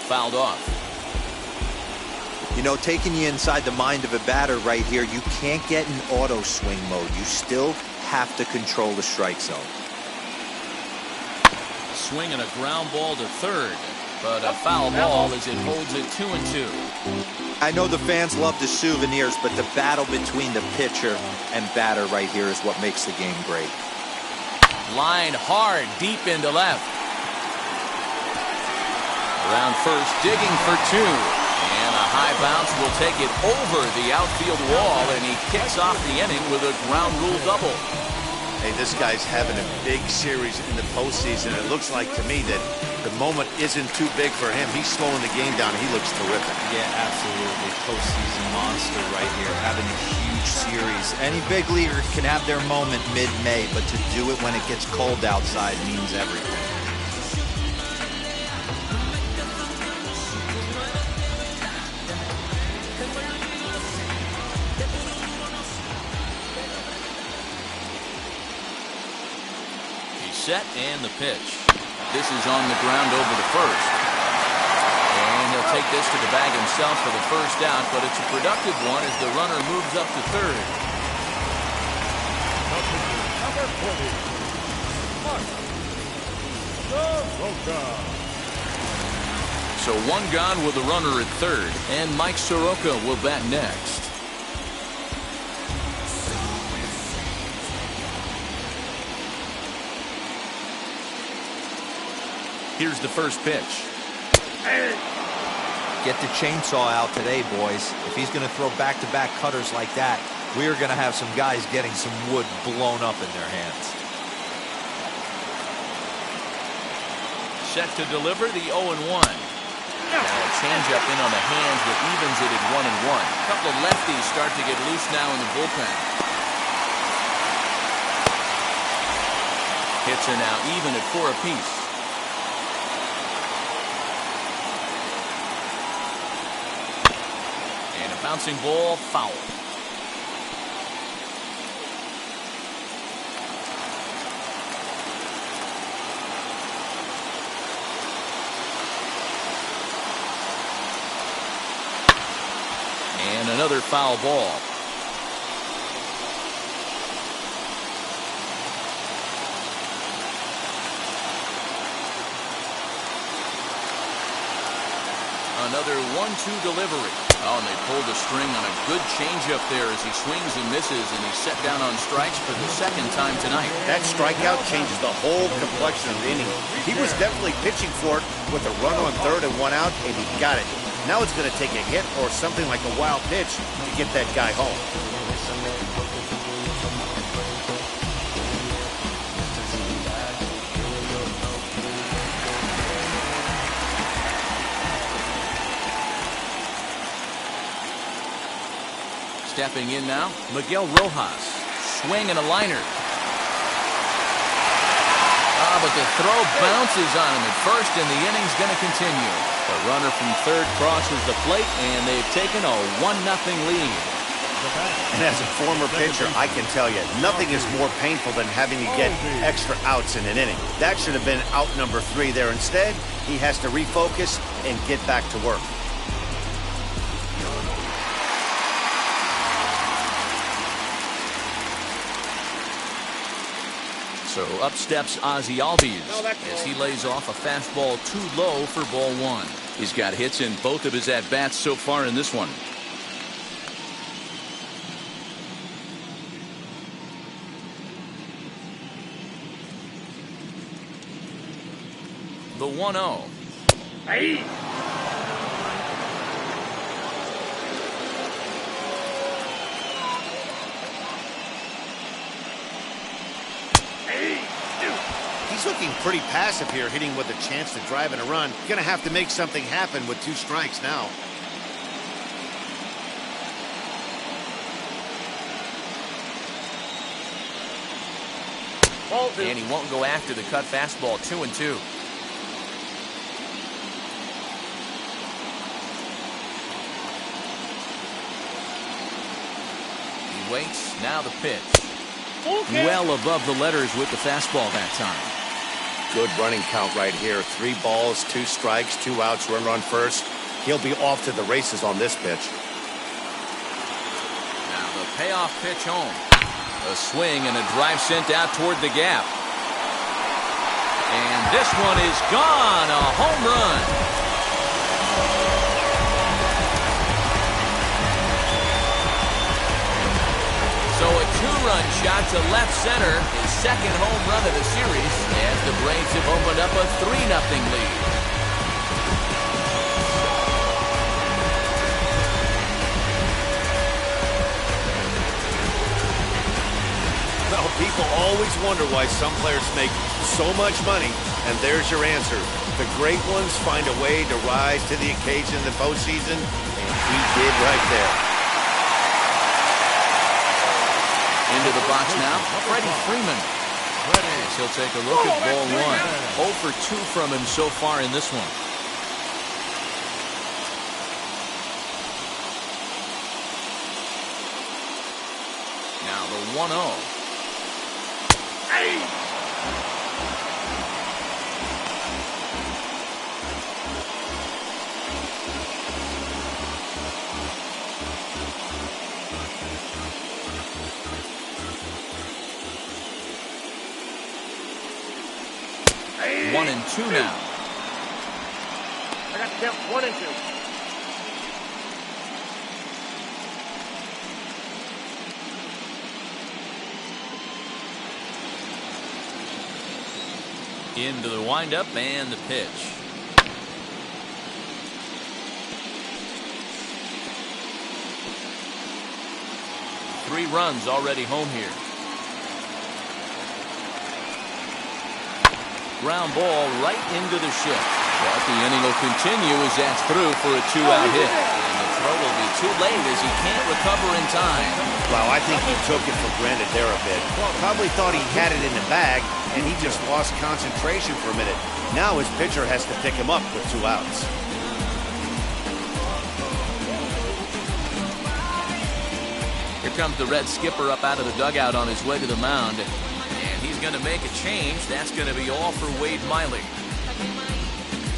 Fouled off. You know, taking you inside the mind of a batter right here, you can't get in auto swing mode. You still have to control the strike zone. Swinging a ground ball to third, but a foul ball as it holds it 2-2. I know the fans love the souvenirs, but the battle between the pitcher and batter right here is what makes the game great. Line hard, deep into left. Around first, digging for 2. And a high bounce will take it over the outfield wall, and he kicks off the inning with a ground rule double. Hey, this guy's having a big series in the postseason. It looks like to me that the moment isn't too big for him. He's slowing the game down. He looks terrific. Yeah, absolutely. Postseason monster right here, having a huge series. Any big leaguer can have their moment mid-May, but to do it when it gets cold outside means everything. Set and the pitch. This is on the ground over the first. And he'll take this to the bag himself for the first out, but it's a productive one as the runner moves up to third. Number 20, Mark Soroka. So 1 gone with the runner at third, and Mike Soroka will bat next. Here's the first pitch. Get the chainsaw out today, boys. If he's going to throw back-to-back cutters like that, we are going to have some guys getting some wood blown up in their hands. Set to deliver the 0-1. Now a changeup in on the hands that evens it at 1-1. A couple of lefties start to get loose now in the bullpen. Hits are now even at 4 apiece. Bouncing ball, foul. And another foul ball. Another 1-2 delivery. Oh, and they pulled the string on a good changeup there as he swings and misses, and he's set down on strikes for the 2nd time tonight. That strikeout changes the whole complexion of the inning. He was definitely pitching for it with a runner on third and 1 out, and he got it. Now it's going to take a hit or something like a wild pitch to get that guy home. Stepping in now, Miguel Rojas. Swing and a liner. But the throw bounces on him at first, and the inning's going to continue. The runner from third crosses the plate, and they've taken a 1-0 lead. And as a former pitcher, I can tell you, nothing is more painful than having to get extra outs in an inning. That should have been out number 3 there. Instead, he has to refocus and get back to work. So up steps Ozzie Albies as he lays off a fastball too low for ball 1. He's got hits in both of his at-bats so far in this one. The 1-0. Hey. He's looking pretty passive here, hitting with a chance to drive in a run. Gonna have to make something happen with 2 strikes now. And he won't go after the cut fastball. 2-2. He waits. Now the pitch. Well above the letters with the fastball that time. Good running count right here. 3 balls, 2 strikes, 2 outs, run first. He'll be off to the races on this pitch. Now the payoff pitch home. A swing and a drive sent out toward the gap. And this one is gone. A home run. So a 2-run shot to left center. His second home run of the series as the Braves have opened up a 3-0 lead. Well, people always wonder why some players make so much money, and there's your answer. The great ones find a way to rise to the occasion in the postseason, and he did right there. Into the box now, Freddie Freeman. As he'll take a look at ball 1. 0 for 2 from him so far in this one. Now the 1-0. Hey. 1-2 now. I got to count 1 and 2. Into the windup and the pitch. Three runs already home here. Ground ball right into the shift. But the inning will continue as that's through for a 2-out hit. And the throw will be too late as he can't recover in time. Wow, I think he took it for granted there a bit. Probably thought he had it in the bag, and he just lost concentration for a minute. Now his pitcher has to pick him up with 2 outs. Here comes the Red skipper up out of the dugout on his way to the mound. And he's going to make a change. That's going to be all for Wade Miley.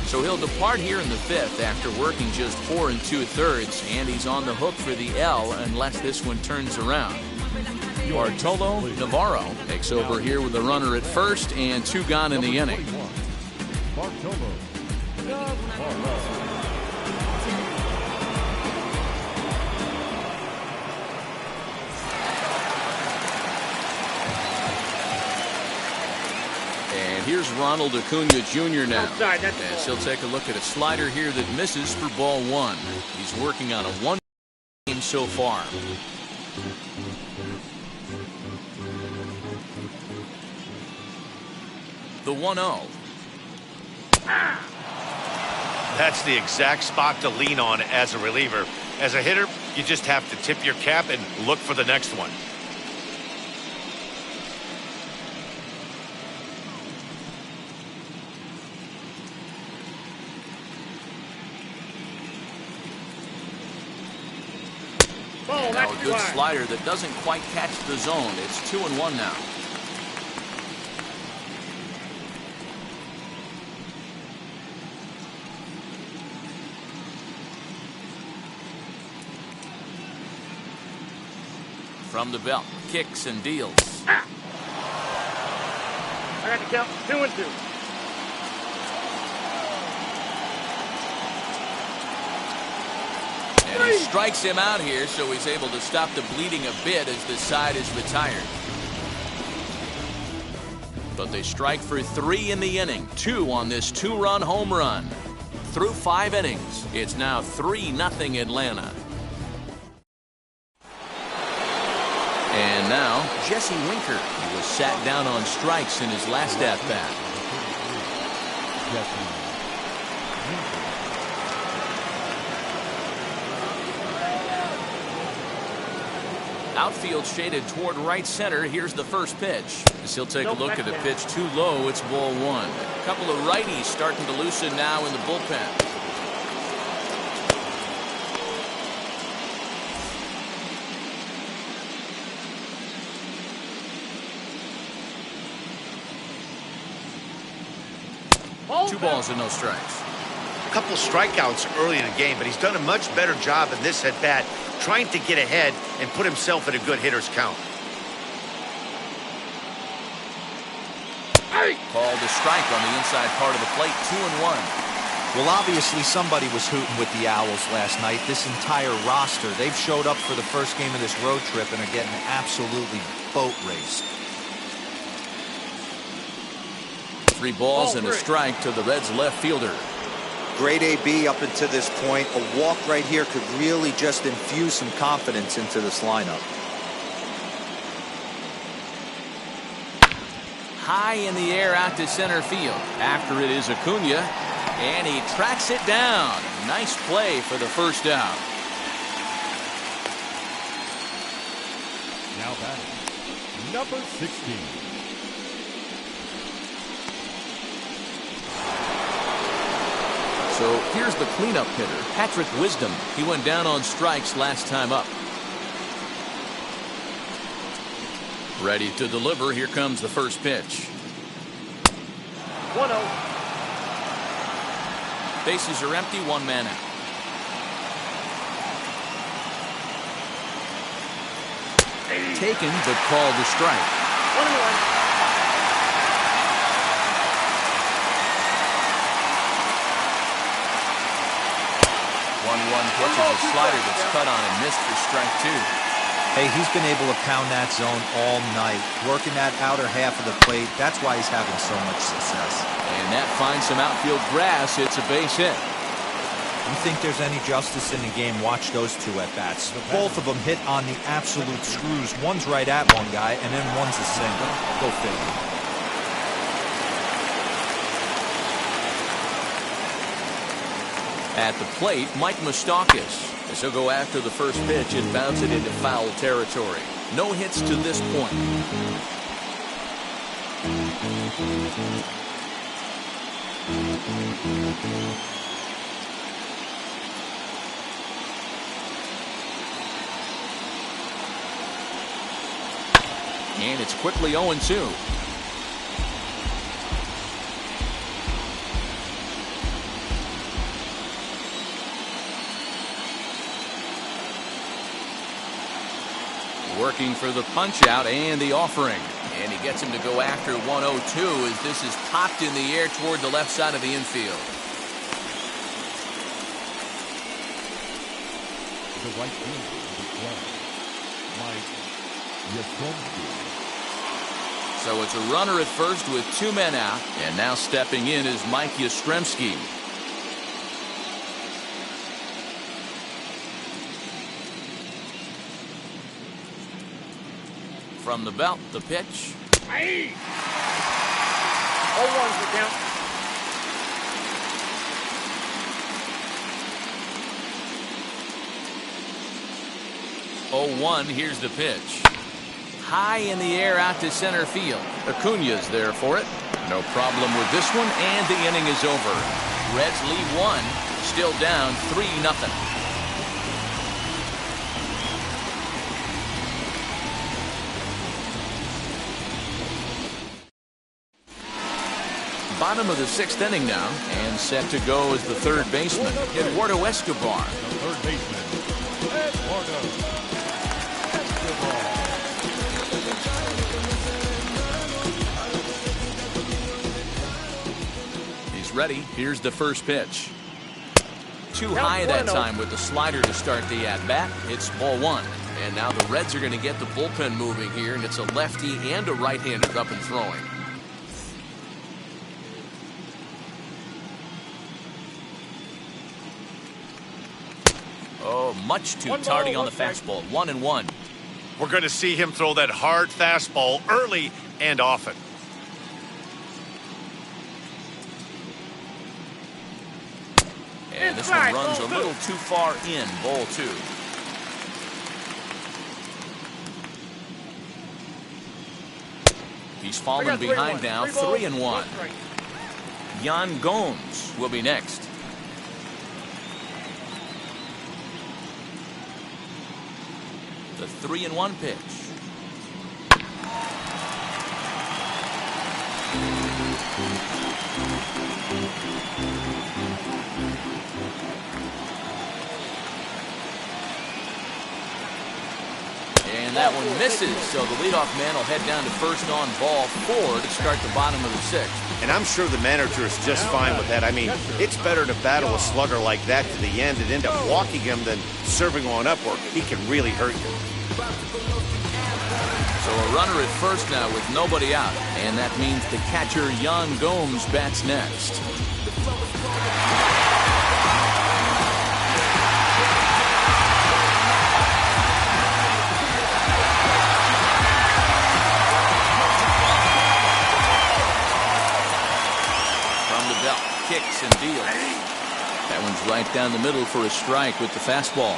So he'll depart here in the 5th after working just 4 2/3, and he's on the hook for the L unless this one turns around. Bartolo Navarro takes over here with a runner at first and 2 gone in the inning. Bartolo Navarro. And here's Ronald Acuna Jr. now. Outside, that's as he'll take a look at a slider here that misses for ball 1. He's working on a 1 game so far. The 1-0. That's the exact spot to lean on as a reliever. As a hitter, you just have to tip your cap and look for the next one. Ball, And now that's a good line. slider that doesn't quite catch the zone. It's 2-1 now. From the belt, kicks and deals. I got to count 2-2. And he strikes him out here, so he's able to stop the bleeding a bit as this side is retired. But they strike for 3 in the inning, 2 on this 2-run home run. Through 5 innings, it's now 3-0 Atlanta. And now, Jesse Winker. He was sat down on strikes in his last at-bat. Outfield shaded toward right center. Here's the first pitch. As he'll take a look at a pitch too low, it's ball 1. A couple of righties starting to loosen now in the bullpen. Ball 2 balls and no strikes. A couple strikeouts early in the game, but he's done a much better job in this at-bat trying to get ahead and put himself in a good hitter's count. Called a strike on the inside part of the plate, 2-1. Well, obviously somebody was hooting with the Owls last night. This entire roster, they've showed up for the first game of this road trip and are getting absolutely boat raced. 3 balls and a strike to the Reds' left fielder. Great AB up until this point. A walk right here could really just infuse some confidence into this lineup. High in the air out to center field. After it is Acuna, and he tracks it down. Nice play for the first out. Now batting, number 16. So here's the cleanup hitter, Patrick Wisdom. He went down on strikes last time up. Ready to deliver. Here comes the first pitch. 1-0. Bases are empty, 1 man out. Taken, but called a strike. 1-1. 1-1 pitch is a slider that's cut on and missed for strike 2. Hey, he's been able to pound that zone all night, working that outer half of the plate. That's why he's having so much success. And that finds some outfield grass. It's a base hit. You think there's any justice in the game? Watch those 2 at-bats. Both of them hit on the absolute screws. One's right at one guy, and then one's a single. Go figure. At the plate, Mike Moustakas. As he'll go after the first pitch and bounce it into foul territory. No hits to this point. And it's quickly 0-2. Working for the punch out and the offering. And he gets him to go after 1-0-2 as this is popped in the air toward the left side of the infield. The right fielder of the club, Mike Yastrzemski. So it's a runner at first with 2 men out. And now stepping in is Mike Yastrzemski. From the belt, the pitch. 0-1's the count. Here's the pitch. High in the air out to center field. Acuna's there for it. No problem with this one, and the inning is over. Reds lead 1, still down 3-0. bottom of the 6th inning now, and set to go as the third baseman, Eduardo Escobar. The third baseman, Eduardo Escobar. He's ready. Here's the first pitch. Too high that time with the slider to start the at-bat. It's ball 1. And now the Reds are going to get the bullpen moving here, and it's a lefty and a right-hander up and throwing. Oh, much too tardy on the fastball. 1-1. We're going to see him throw that hard fastball early and often. And this one runs a little too far in. Ball 2. He's fallen behind now. 3-1. Yan Gomes will be next. The 3-1 pitch. And that one misses, so the leadoff man will head down to first on ball 4 to start the bottom of the 6th. And I'm sure the manager is just fine with that. I mean, it's better to battle a slugger like that to the end and end up walking him than serving on up where he can really hurt you. So a runner at first now with nobody out, and that means the catcher Yan Gomes bats next. Kicks and deals. That one's right down the middle for a strike with the fastball.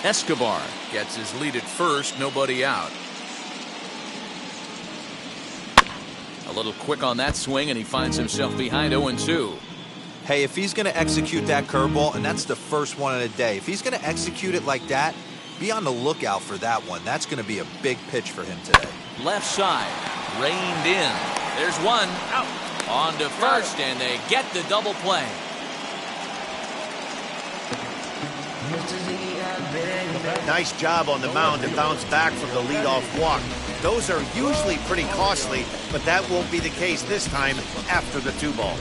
Escobar gets his lead at first, nobody out. A little quick on that swing, and he finds himself behind 0-2. Hey, if he's going to execute that curveball, and that's the first one of the day, if he's going to execute it like that, be on the lookout for that one. That's going to be a big pitch for him today. Left side, reined in. There's one. Out. On to first, and they get the double play. Nice job on the mound to bounce back from the leadoff walk. Those are usually pretty costly, but that won't be the case this time after the 2-ball.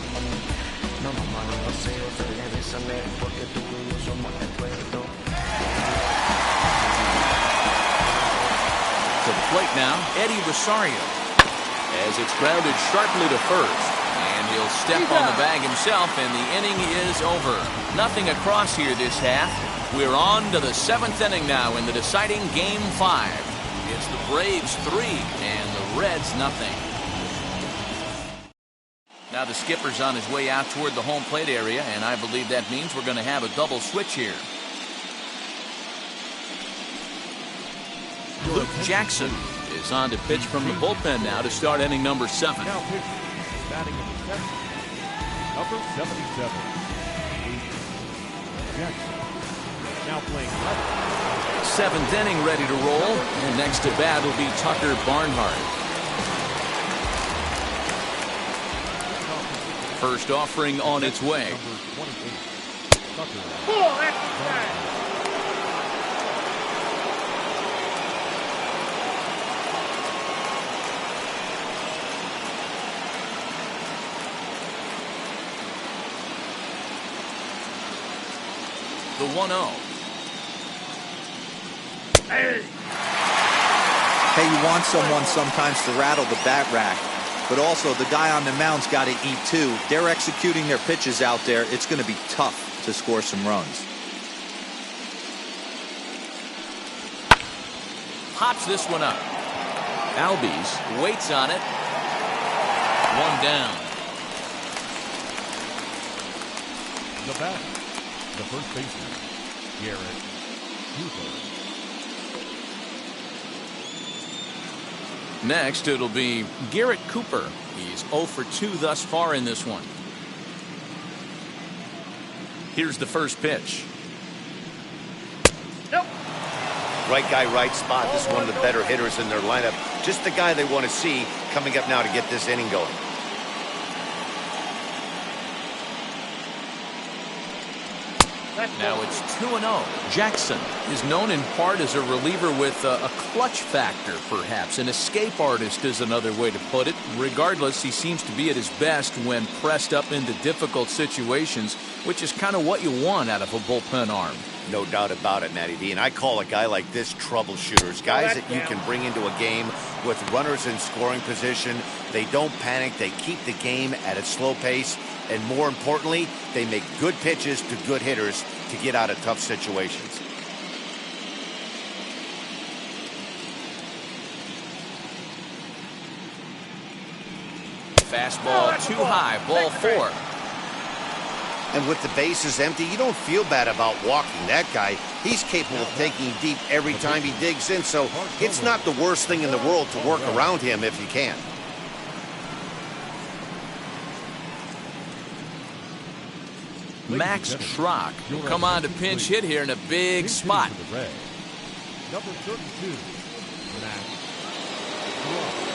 To the plate now, Eddie Rosario, as it's grounded sharply to first, and he'll step on the bag himself, and the inning is over. Nothing across here this half. We're on to the 7th inning now in the deciding Game 5. It's the Braves 3 and the Reds nothing. Now the skipper's on his way out toward the home plate area, and I believe that means we're going to have a double switch here. Luke Jackson is on to pitch from the bullpen now to start inning number 7. Now pitching, batting in the 7th, number 77. Jackson now playing left. 7th inning ready to roll, and next to bat will be Tucker Barnhart. First offering on its way. Number 28, Tucker. The 1-0. Hey, you want someone sometimes to rattle the bat rack, but also the guy on the mound's got to eat too. They're executing their pitches out there. It's going to be tough to score some runs. Pops this one up. Albies waits on it. One down. The bat, the first baseman, Garrett Cooper. Next, it'll be Garrett Cooper. He's 0 for 2 thus far in this one. Here's the first pitch. Right guy, right spot. This is one of the better hitters in their lineup. Just the guy they want to see coming up now to get this inning going. Now it's 2-0. Jackson is known in part as a reliever with a clutch factor, perhaps. An escape artist is another way to put it. Regardless, he seems to be at his best when pressed up into difficult situations, which is kind of what you want out of a bullpen arm. No doubt about it, Matty V. And I call a guy like this troubleshooters. Guys that you can bring into a game with runners in scoring position. They don't panic. They keep the game at a slow pace. And more importantly, they make good pitches to good hitters to get out of tough situations. Fastball too high, ball 4. And with the bases empty, you don't feel bad about walking that guy. He's capable of taking deep every time he digs in, so it's not the worst thing in the world to work around him if you can. Max Schrock will come on to pinch hit here in a big spot. Number 32, Max Schrock.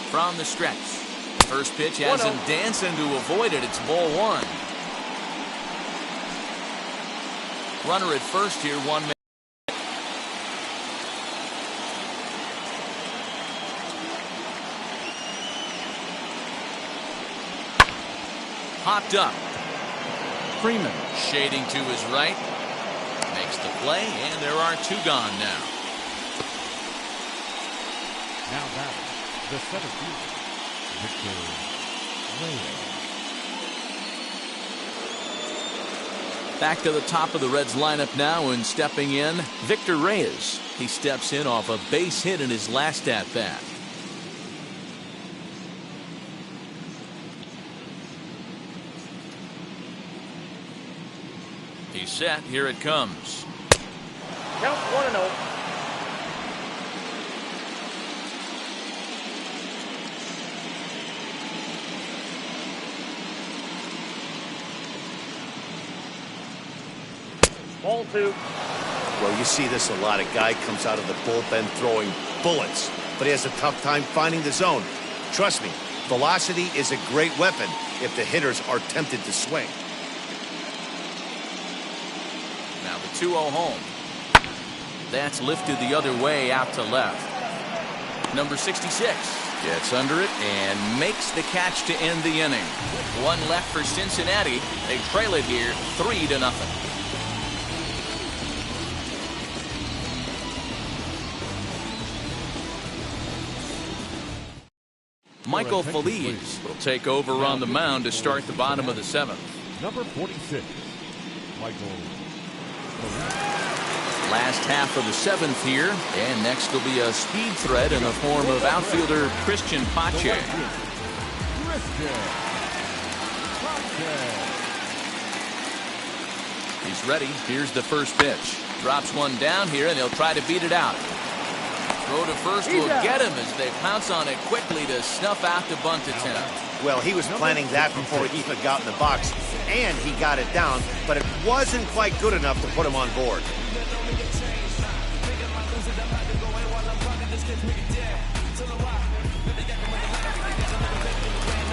From the stretch. First pitch has him dancing to avoid it. It's ball 1. Runner at first here, 1 minute. Popped up. Freeman shading to his right. Makes the play, and there are 2 gone now. Now batting, the center fielder, Victor Reyes. Back to the top of the Reds lineup now, and stepping in, Victor Reyes. He steps in off a base hit in his last at-bat. He's set. Here it comes. Count 1-0. Ball 2. Well, you see this a lot. A guy comes out of the bullpen throwing bullets, but he has a tough time finding the zone. Trust me, velocity is a great weapon if the hitters are tempted to swing. Now the 2-0 home. That's lifted the other way out to left. Number 66 gets under it and makes the catch to end the inning. 1 left for Cincinnati. They trail it here 3-0. Michael Feliz will take over on the mound to start the bottom of the 7th. Number 46, Michael Feliz. Last half of the 7th here, and next will be a speed threat in the form of outfielder Christian Pache. He's ready. Here's the first pitch. Drops one down here, and they'll try to beat it out. Throw to first will get him as they pounce on it quickly to snuff out the bunt attempt. Well, he was planning that before he even got in the box, and he got it down, but it wasn't quite good enough to put him on board.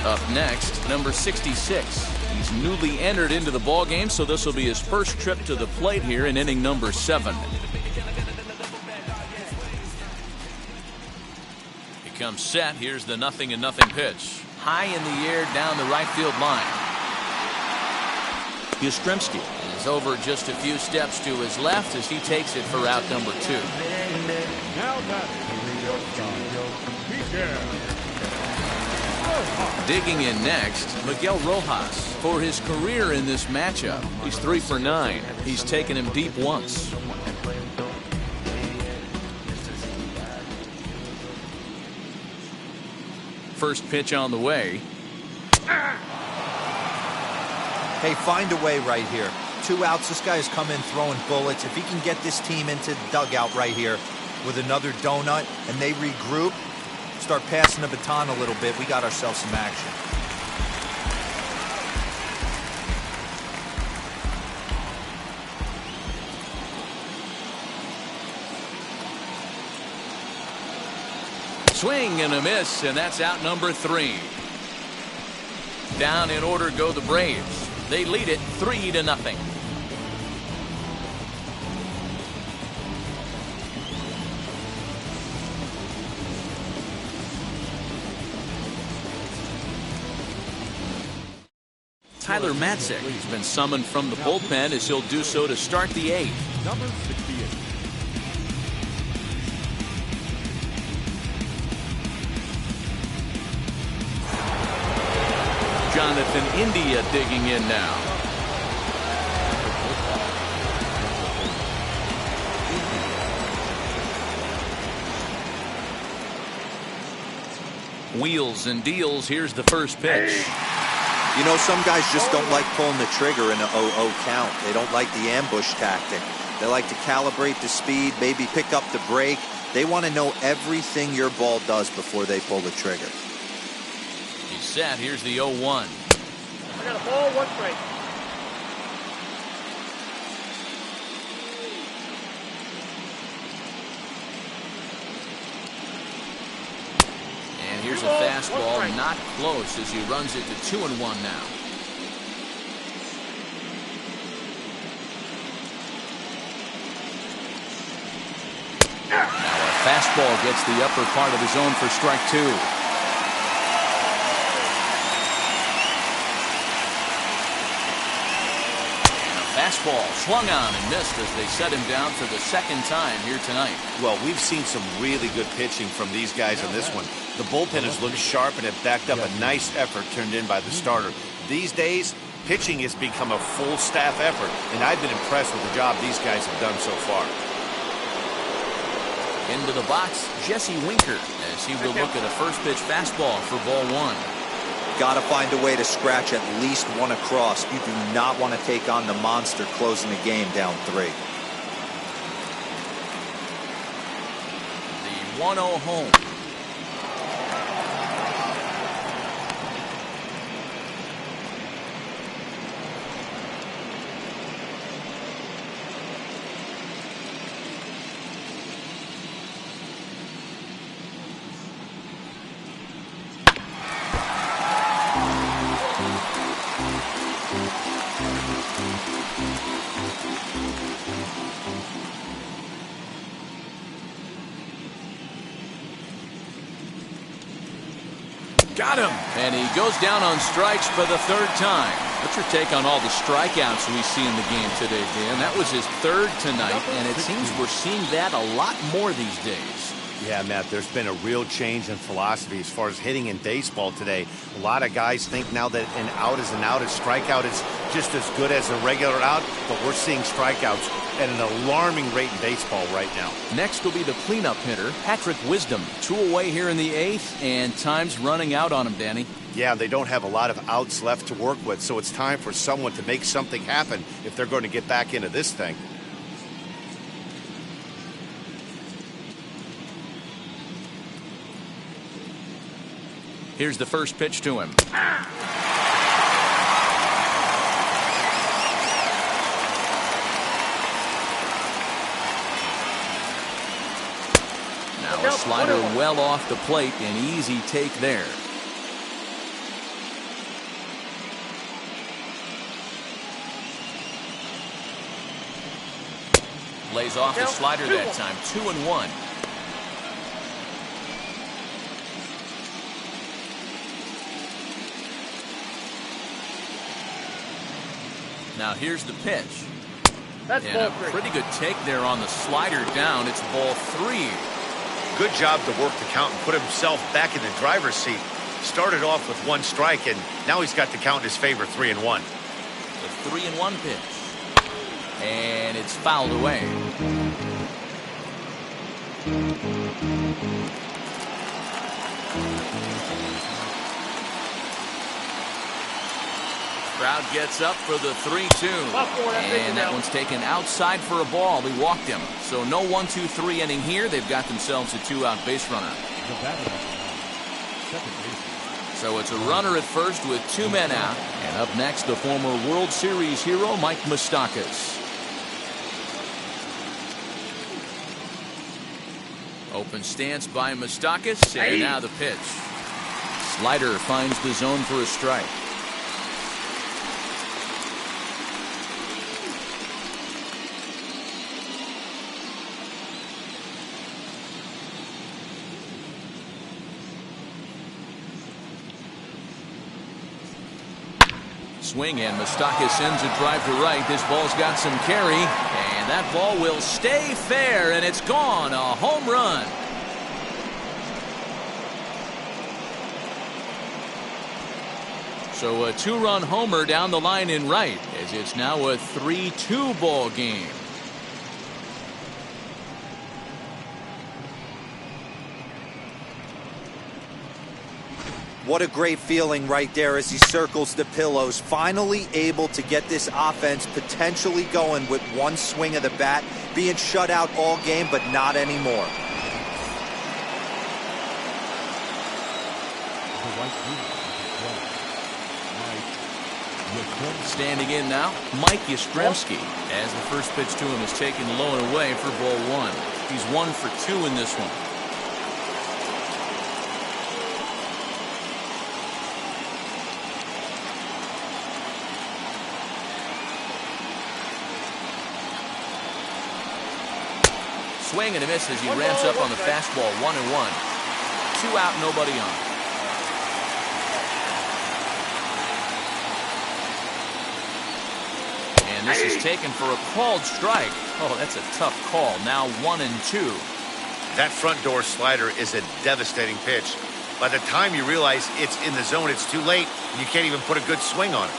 Up next, number 66. He's newly entered into the ballgame, so this will be his first trip to the plate here in inning number 7. He comes set. Here's the 0-0 pitch. High in the air down the right field line. Yastrzemski is over just a few steps to his left as he takes it for out number 2. Now batting, Digging in next, Miguel Rojas. For his career in this matchup, he's 3 for 9. He's taken him deep once. First pitch on the way. Hey, find a way right here. 2 outs. This guy has come in throwing bullets. If he can get this team into the dugout right here with another donut and they regroup, start passing the baton a little bit, we got ourselves some action. Swing and a miss, and that's out number 3. Down in order go the Braves. They lead it 3-0. Tyler Matzek has been summoned from the bullpen as he'll do so to start the 8th. Number 68. Jonathan India digging in now. Wheels and deals. Here's the first pitch. You know, some guys just don't like pulling the trigger in an 0-0 count. They don't like the ambush tactic. They like to calibrate the speed, maybe pick up the break. They want to know everything your ball does before they pull the trigger. He's set. Here's the 0-1. I got a ball, 1 strike. And here's a fastball, not close as he runs it to 2-1 now. Now a fastball gets the upper part of the zone for strike 2. Fastball swung on and missed as they set him down for the 2nd time here tonight. Well, we've seen some really good pitching from these guys in this one. The bullpen has looked sharp and have backed up a nice effort turned in by the starter. These days, pitching has become a full staff effort, and I've been impressed with the job these guys have done so far. Into the box, Jesse Winker as he will look at a first pitch fastball for ball 1. Got to find a way to scratch at least one across. You do not want to take on the monster closing the game down 3. The 1-0 home. Got him. And he goes down on strikes for the 3rd time. What's your take on all the strikeouts we see in the game today, Dan? That was his 3rd tonight, and it seems we're seeing that a lot more these days. Yeah, Matt, there's been a real change in philosophy as far as hitting in baseball today. A lot of guys think now that an out is an out, a strikeout is just as good as a regular out, but we're seeing strikeouts at an alarming rate in baseball right now. Next will be the cleanup hitter, Patrick Wisdom. 2 away here in the 8th, and time's running out on him, Danny. Yeah, they don't have a lot of outs left to work with, so it's time for someone to make something happen if they're going to get back into this thing. Here's the first pitch to him. Now a slider well off the plate, an easy take there. Lays off the slider that time. 2-1. Now here's the pitch. That's and ball a 3. pretty good take there on the slider down. It's ball 3. Good job to work the count and put himself back in the driver's seat. Started off with 1 strike, and now he's got the count in his favor, 3-1. The 3-1 pitch. And it's fouled away. Crowd gets up for the 3-2. And that one's taken outside for a ball. He walked him. So no 1-2-3 inning here. They've got themselves a 2-out base runner. So it's a runner at first with 2 men out. And up next, the former World Series hero, Mike Moustakas. Open stance by Moustakas, and now the pitch. Slider finds the zone for a strike. Swing, and Moustakas sends a drive to right. This ball's got some carry, and that ball will stay fair, and it's gone. A home run. So a 2-run homer down the line in right, as it's now a 3-2 ball game. What a great feeling right there as he circles the pillows. Finally able to get this offense potentially going with one swing of the bat. Being shut out all game, but not anymore. Standing in now, Mike Yastrzemski, as the first pitch to him is taken low and away for ball 1. He's 1 for 2 in this one. Swing and a miss as he ramps up on the fastball. 1-1. 2 out, nobody on. And this is taken for a called strike. Oh, that's a tough call. Now 1-2. That front door slider is a devastating pitch. By the time you realize it's in the zone, it's too late. You can't even put a good swing on it.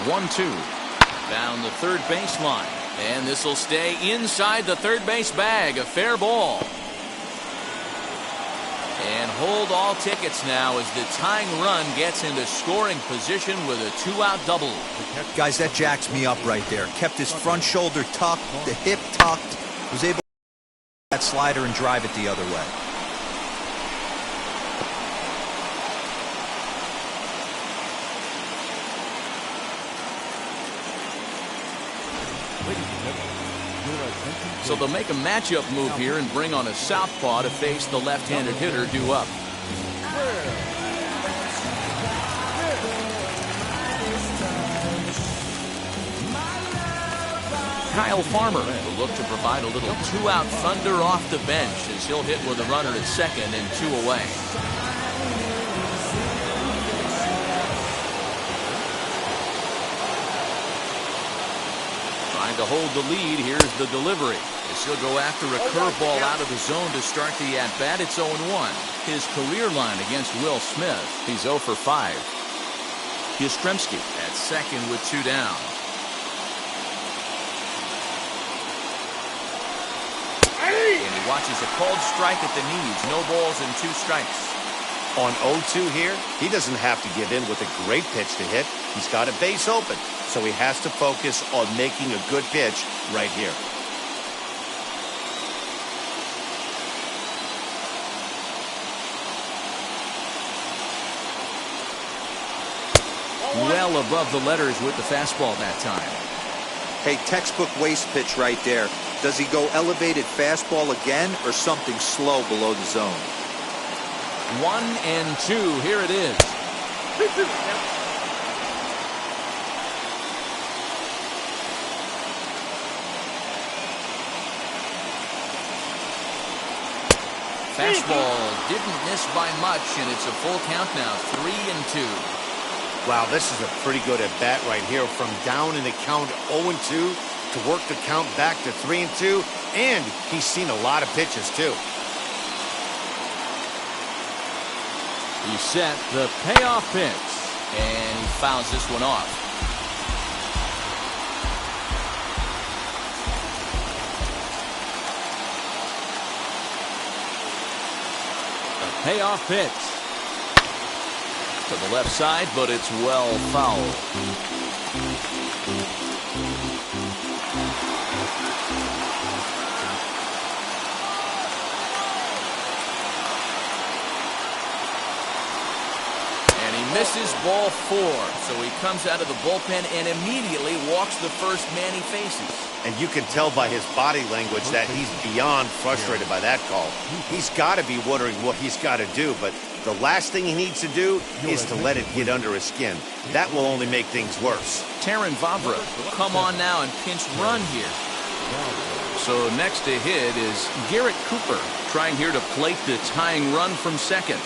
1-2. Down the third baseline. And this will stay inside the third base bag. A fair ball. And hold all tickets now as the tying run gets into scoring position with a 2-out double. Guys, that jacks me up right there. Kept his front shoulder tucked, the hip tucked, was able to that slider and drive it the other way. So they'll make a matchup move here and bring on a southpaw to face the left-handed hitter due up. Kyle Farmer will look to provide a little 2-out thunder off the bench as he'll hit with a runner at second and 2 away. Trying to hold the lead. Here's the delivery. As he'll go after a curveball out of the zone to start the at-bat. It's 0-1. His career line against Will Smith. He's 0 for 5. Yastrzemski at second with 2 down. And he watches a called strike at the knees. No balls and 2 strikes. On 0-2 here, he doesn't have to give in with a great pitch to hit. He's got a base open, so he has to focus on making a good pitch right here. Well above the letters with the fastball that time. Hey, textbook waste pitch right there. Does he go elevated fastball again or something slow below the zone? 1-2. Here it is. Fastball didn't miss by much, and it's a full count now. 3-2. Wow, this is a pretty good at-bat right here. From down in the count 0-2 to work the count back to 3-2. And he's seen a lot of pitches, too. He set the payoff pitch, and he fouls this one off. The payoff pitch to the left side, but it's well fouled. misses ball 4. So he comes out of the bullpen and immediately walks the first man he faces. And you can tell by his body language that he's beyond frustrated by that call. He's got to be wondering what he's got to do, but the last thing he needs to do is to let it get under his skin. That will only make things worse. Taron Vavra will come on now and pinch run here. So next to hit is Garrett Cooper, trying here to plate the tying run from second.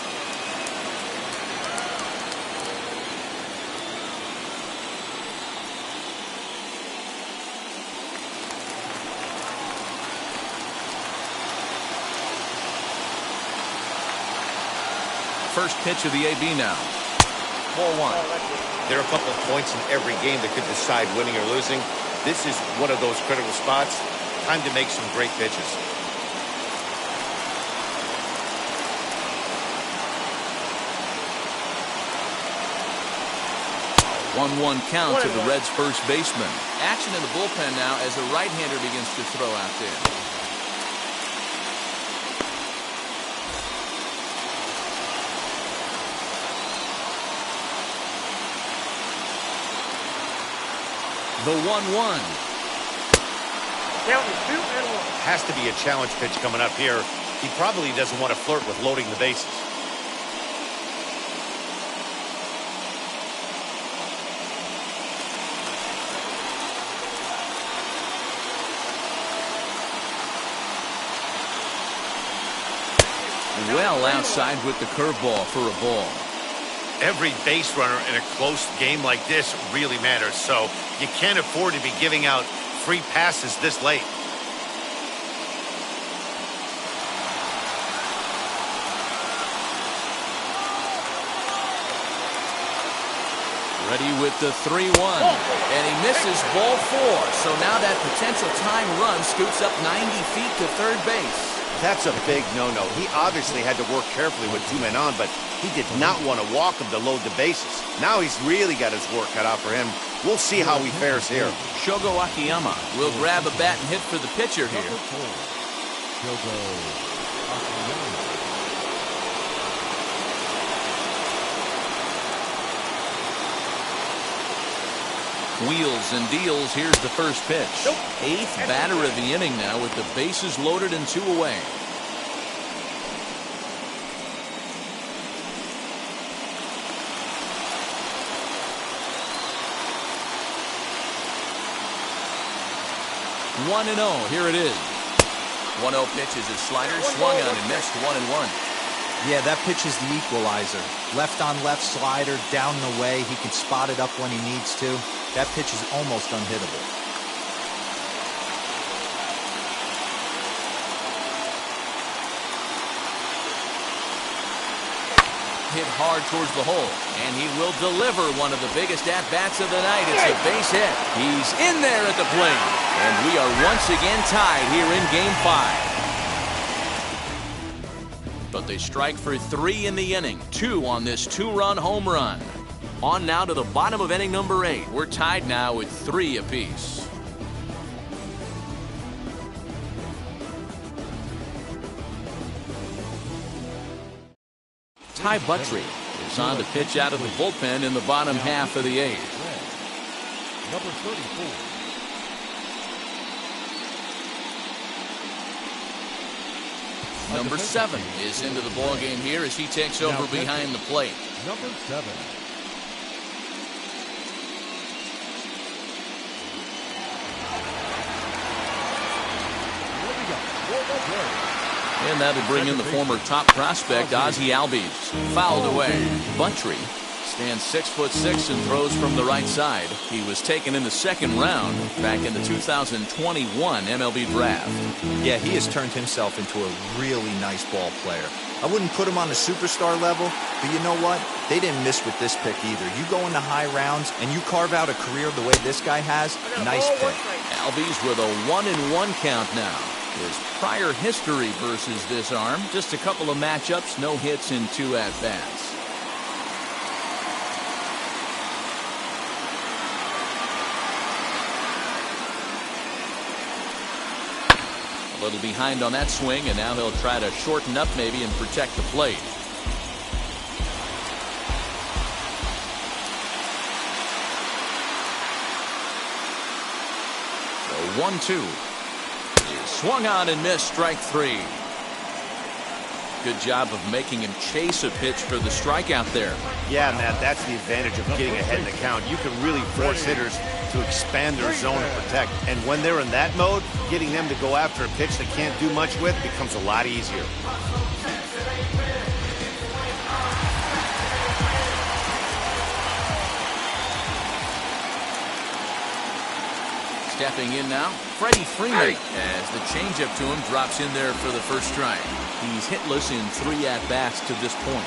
First pitch of the AB now. Ball 1. There are a couple of points in every game that could decide winning or losing. This is one of those critical spots. Time to make some great pitches. 1-1 count to the Reds' first baseman. Action in the bullpen now as a right-hander begins to throw out there. The 1-1. Counting 2 and 1. Has to be a challenge pitch coming up here. He probably doesn't want to flirt with loading the bases. Well outside with the curveball for a ball. Every base runner in a close game like this really matters, so you can't afford to be giving out free passes this late. Ready with the 3-1. And he misses ball 4. So now that potential time run scoots up 90 feet to third base. That's a big no-no. He obviously had to work carefully with 2 men on, but he did not want to walk him to load the bases. Now he's really got his work cut out for him. We'll see how he fares here. Shogo Akiyama will grab a bat and hit for the pitcher here. Shogo Akiyama. Wheels and deals. Here's the first pitch. Eighth batter of the inning now with the bases loaded and 2 away. One and 0. Here it is. 1-0 pitch is his slider, swung on and missed. 1-1. Yeah, that pitch is the equalizer. Left on left slider, down and away. He can spot it up when he needs to. That pitch is almost unhittable. Hit hard towards the hole, and he will deliver one of the biggest at-bats of the night. It's a base hit. He's in there at the plate, and we are once again tied here in Game 5. But they strike for 3 in the inning, 2 on this 2-run home run. On now to the bottom of inning number 8. We're tied now with 3 apiece. Ty Buttrey is on to pitch out of the bullpen in the bottom half of the 8th. Number 34. Number 7 is into the ballgame here as he takes over behind the plate. Number 7. And that'll bring in the former top prospect, Ozzie Albies. Fouled away. Buttrey stands 6'6" and throws from the right side. He was taken in the 2nd round back in the 2021 MLB draft. Yeah, he has turned himself into a really nice ball player. I wouldn't put him on the superstar level, but you know what? They didn't miss with this pick either. You go into high rounds and you carve out a career the way this guy has, nice pick. Albies with a 1-1 count now. His prior history versus this arm, just a couple of matchups, no hits in 2 at-bats. A little behind on that swing, and now he'll try to shorten up maybe and protect the plate. 1-2. Swung on and missed, strike 3. Good job of making him chase a pitch for the strikeout there. Yeah, Matt, that's the advantage of getting ahead in the count. You can really force hitters to expand their zone and protect. And when they're in that mode, getting them to go after a pitch they can't do much with becomes a lot easier. Stepping in now, Freddie Freeman, as the changeup to him drops in there for the first strike. He's hitless in 3 at-bats to this point.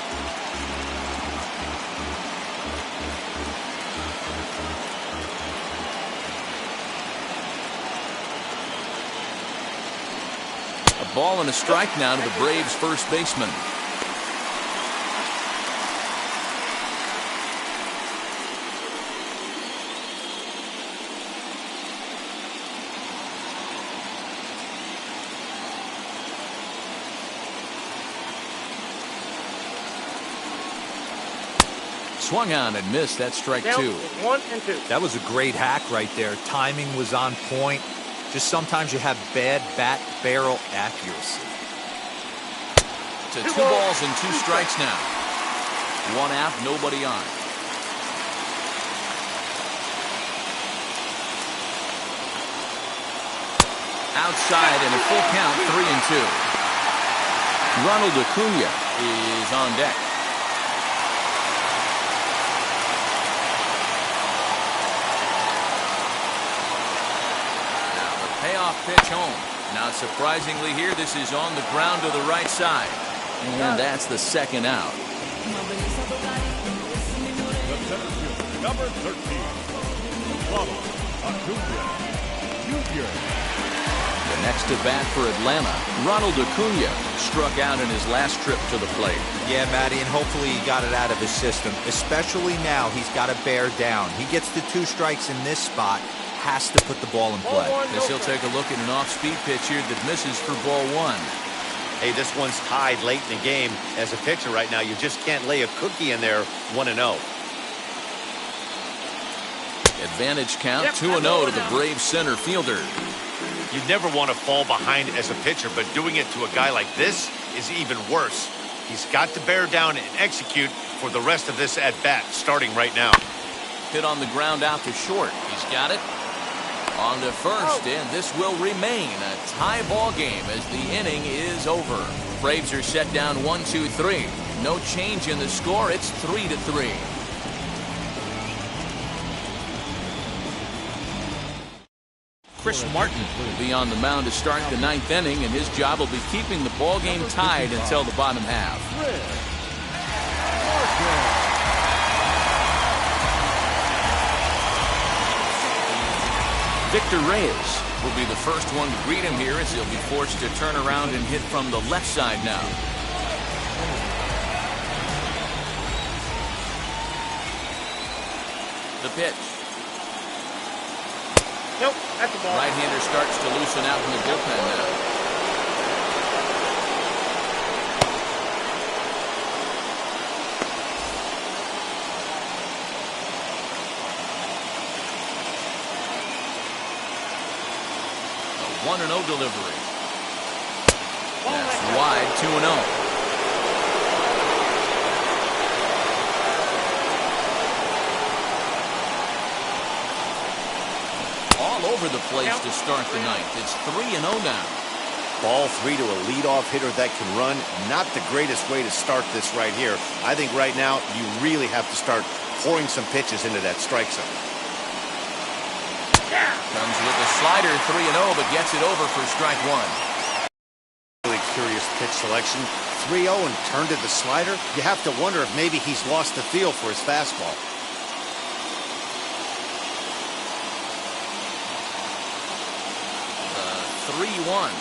A ball and a strike now to the Braves' first baseman. Swung on and missed. That's strike 2. 1-2. That was a great hack right there. Timing was on point. Just sometimes you have bad bat barrel accuracy. To 2 balls and 2 strikes now. 1 out, nobody on. Outside and a full count, 3-2. Ronald Acuna is on deck. Payoff pitch home. Now surprisingly here, this is on the ground to the right side. And that's the 2nd out. The center fielder, number 13, Ronald Acuna Jr. The next at bat for Atlanta, Ronald Acuna struck out in his last trip to the plate. Yeah, Matty, and hopefully he got it out of his system. Especially now, he's got to bear down. He gets the 2 strikes in this spot. Has to put the ball in play. As he'll take a look at an off-speed pitch here that misses for ball 1. Hey, this one's tied late in the game. As a pitcher right now, you just can't lay a cookie in there 1-0. Advantage count 2-0 to the Braves center fielder. You never want to fall behind as a pitcher, but doing it to a guy like this is even worse. He's got to bear down and execute for the rest of this at-bat starting right now. Hit on the ground out to short. He's got it. On to first, and this will remain a tie ball game as the inning is over. Braves are set down 1-2-3. No change in the score. It's 3-3. Chris Martin will be on the mound to start the 9th inning, and his job will be keeping the ball game tied until the bottom half. Victor Reyes will be the first one to greet him here as he'll be forced to turn around and hit from the left side now. The pitch. Nope, that's the ball. Right-hander starts to loosen out in the bullpen now. A 1-0 delivery. That's wide, 2-0. All over the place to start the 9th. It's 3-0 now. Ball 3 to a leadoff hitter that can run. Not the greatest way to start this right here. I think right now you really have to start pouring some pitches into that strike zone. Comes with the slider, 3-0, but gets it over for strike 1. Really curious pitch selection. 3-0 and turned to the slider. You have to wonder if maybe he's lost the feel for his fastball. 3-1.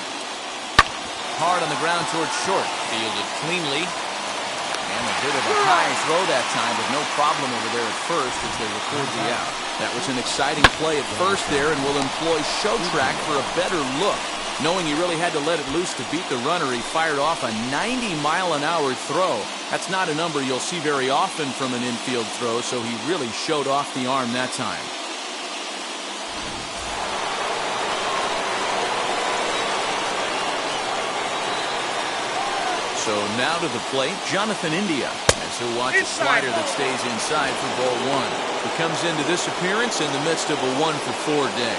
Hard on the ground towards short. Fielded cleanly. And a bit of a high throw that time, but no problem over there at first as they record the out. That was an exciting play at first there, and will employ show track for a better look. Knowing he really had to let it loose to beat the runner, he fired off a 90-mile-an-hour throw. That's not a number you'll see very often from an infield throw, so he really showed off the arm that time. So now to the plate, Jonathan India, as he'll watch a slider that stays inside for ball one. He comes into this appearance in the midst of a 1-for-4 day.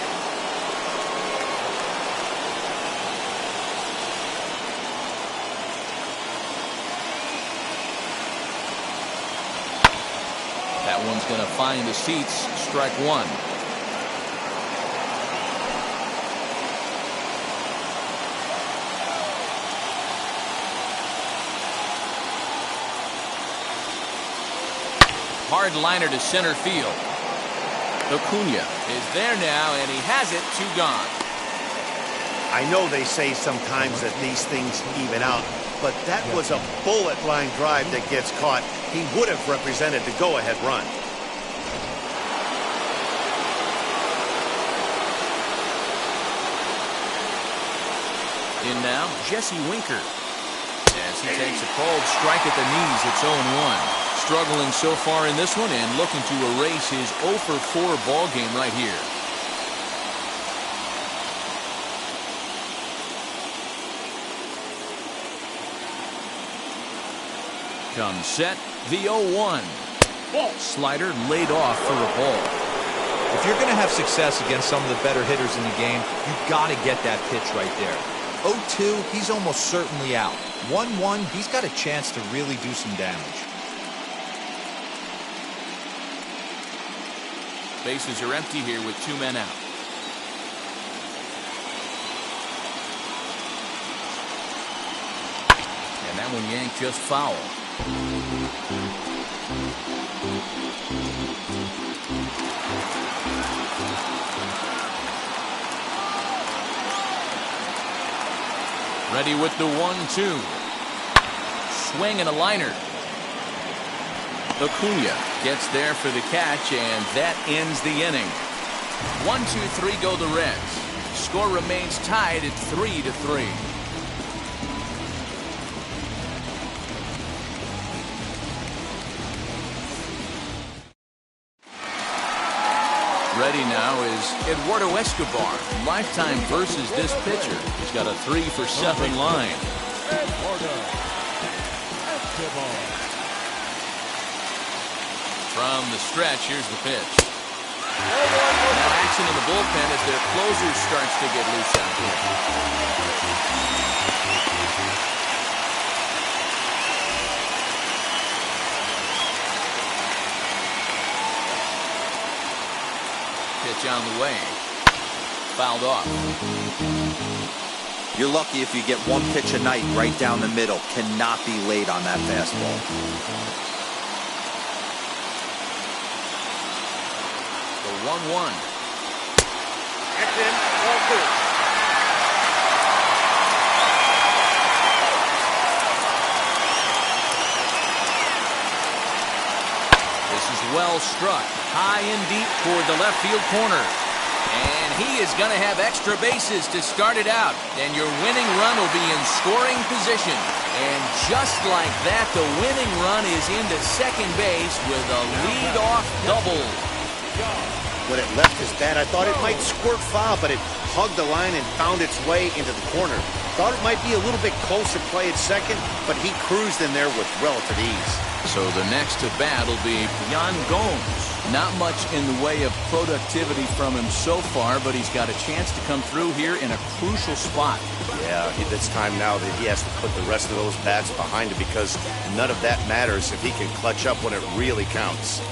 That one's going to find the seats. Strike one. Hard liner to center field. Acuna is there now, and he has it. 2 gone. I know they say sometimes that these things even out, but that was a bullet line drive that gets caught. He would have represented the go-ahead run. In now, Jesse Winker. As he takes a cold strike at the knees, it's 0-1. Struggling so far in this one and looking to erase his 0-for-4 ball game right here. Comes set, the 0-1. Slider laid off for a ball. If you're going to have success against some of the better hitters in the game, you've got to get that pitch right there. 0-2, he's almost certainly out. 1-1, he's got a chance to really do some damage. Bases are empty here with 2 men out. And that one yanked just foul. Ready with the 1-2. Swing and a liner. Acuna gets there for the catch, and that ends the inning. 1-2-3 go the Reds. Score remains tied at 3-3. Ready now is Eduardo Escobar. Lifetime versus this pitcher. He's got a 3-for-7 line. From the stretch, here's the pitch. Now action in the bullpen as their closer starts to get loose out here. Pitch on the way. Fouled off. You're lucky if you get one pitch a night right down the middle. Cannot be late on that fastball. The 1-1. That's in. 1-2. This is well struck. High and deep toward the left field corner. And he is going to have extra bases to start it out. And your winning run will be in scoring position. And just like that, the winning run is into second base with a lead-off double. When it left his bat, I thought it might squirt foul, but it hugged the line and found its way into the corner. Thought it might be a little bit closer play at second, but he cruised in there with relative ease. So the next to bat will be Yan Gomes. Not much in the way of productivity from him so far, but he's got a chance to come through here in a crucial spot. Yeah, it's time now that he has to put the rest of those bats behind him, because none of that matters if he can clutch up when it really counts.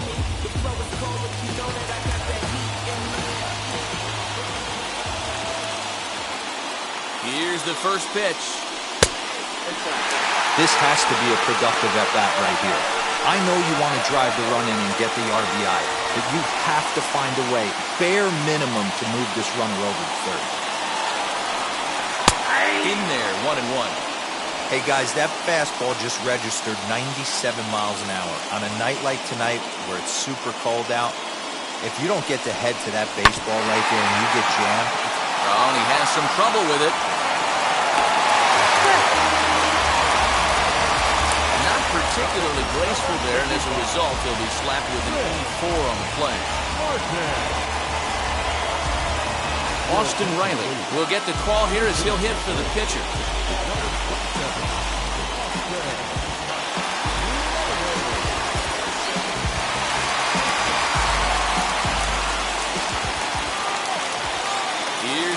Here's the first pitch. This has to be a productive at-bat right here. I know you want to drive the run in and get the RBI, but you have to find a way, bare minimum, to move this runner over to third. In there, 1-1. Hey guys, that fastball just registered 97 miles an hour. On a night like tonight where it's super cold out, if you don't get the head to that baseball right there and you get jammed. Oh, and he has some trouble with it. Not particularly graceful there, and as a result, he'll be slapped with an E4 on the play. Austin Riley will get the call here as he'll hit for the pitcher. Here's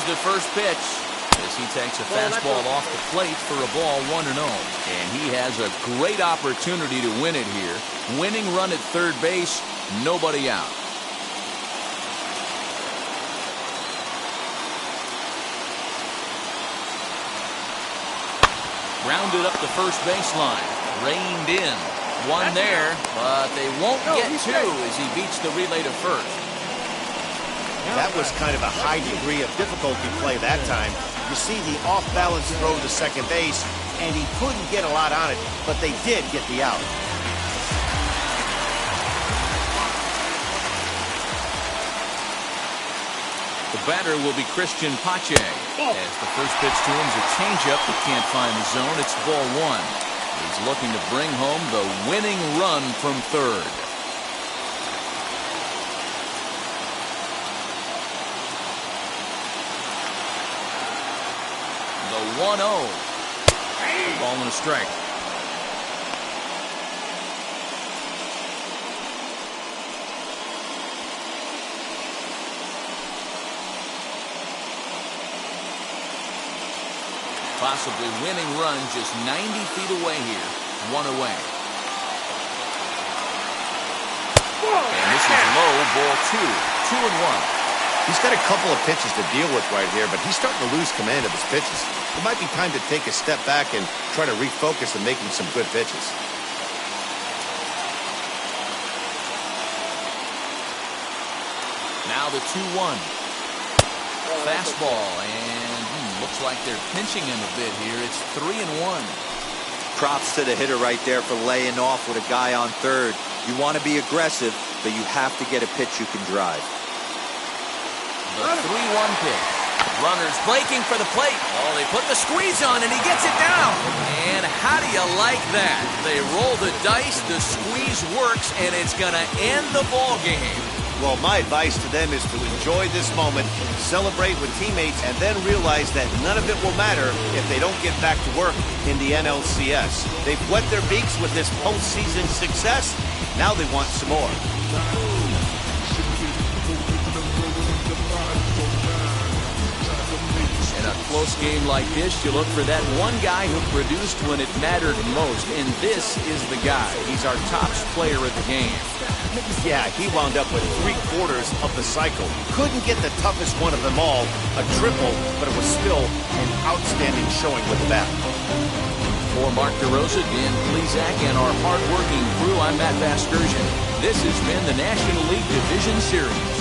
the first pitch as he takes a fastball off the plate for a ball 1-0. And he has a great opportunity to win it here. Winning run at third base, nobody out. Grounded up the first baseline. Reined in. One there, but they won't get two as he beats the relay to first. That was kind of a high degree of difficulty play that time. You see the off-balance throw to second base, and he couldn't get a lot on it, but they did get the out. The batter will be Christian Pache. As the first pitch to him is a changeup that can't find the zone. It's ball 1. He's looking to bring home the winning run from third. The 1-0. Ball and a strike. Possibly winning run just 90 feet away here. One away. And this is low, ball 2. 2-1. He's got a couple of pitches to deal with right here, but he's starting to lose command of his pitches. It might be time to take a step back and try to refocus and making some good pitches. Now the 2-1. Fastball, and looks like they're pinching him a bit here. It's 3-1. Props to the hitter right there for laying off with a guy on third. You want to be aggressive, but you have to get a pitch you can drive. The 3-1 pitch. Runners breaking for the plate. Oh, they put the squeeze on, and he gets it down. And how do you like that? They roll the dice, the squeeze works, and it's going to end the ball game. Well, my advice to them is to enjoy this moment, celebrate with teammates, and then realize that none of it will matter if they don't get back to work in the NLCS. They've wet their beaks with this postseason success. Now they want some more. In a close game like this, you look for that one guy who produced when it mattered most, and this is the guy. He's our top player of the game. Yeah, he wound up with 3/4 of the cycle. Couldn't get the toughest one of them all, a triple, but it was still an outstanding showing with the bat. For Mark DeRosa, Dan Plezak, and our hard-working crew, I'm Matt Vasgersian. This has been the National League Division Series.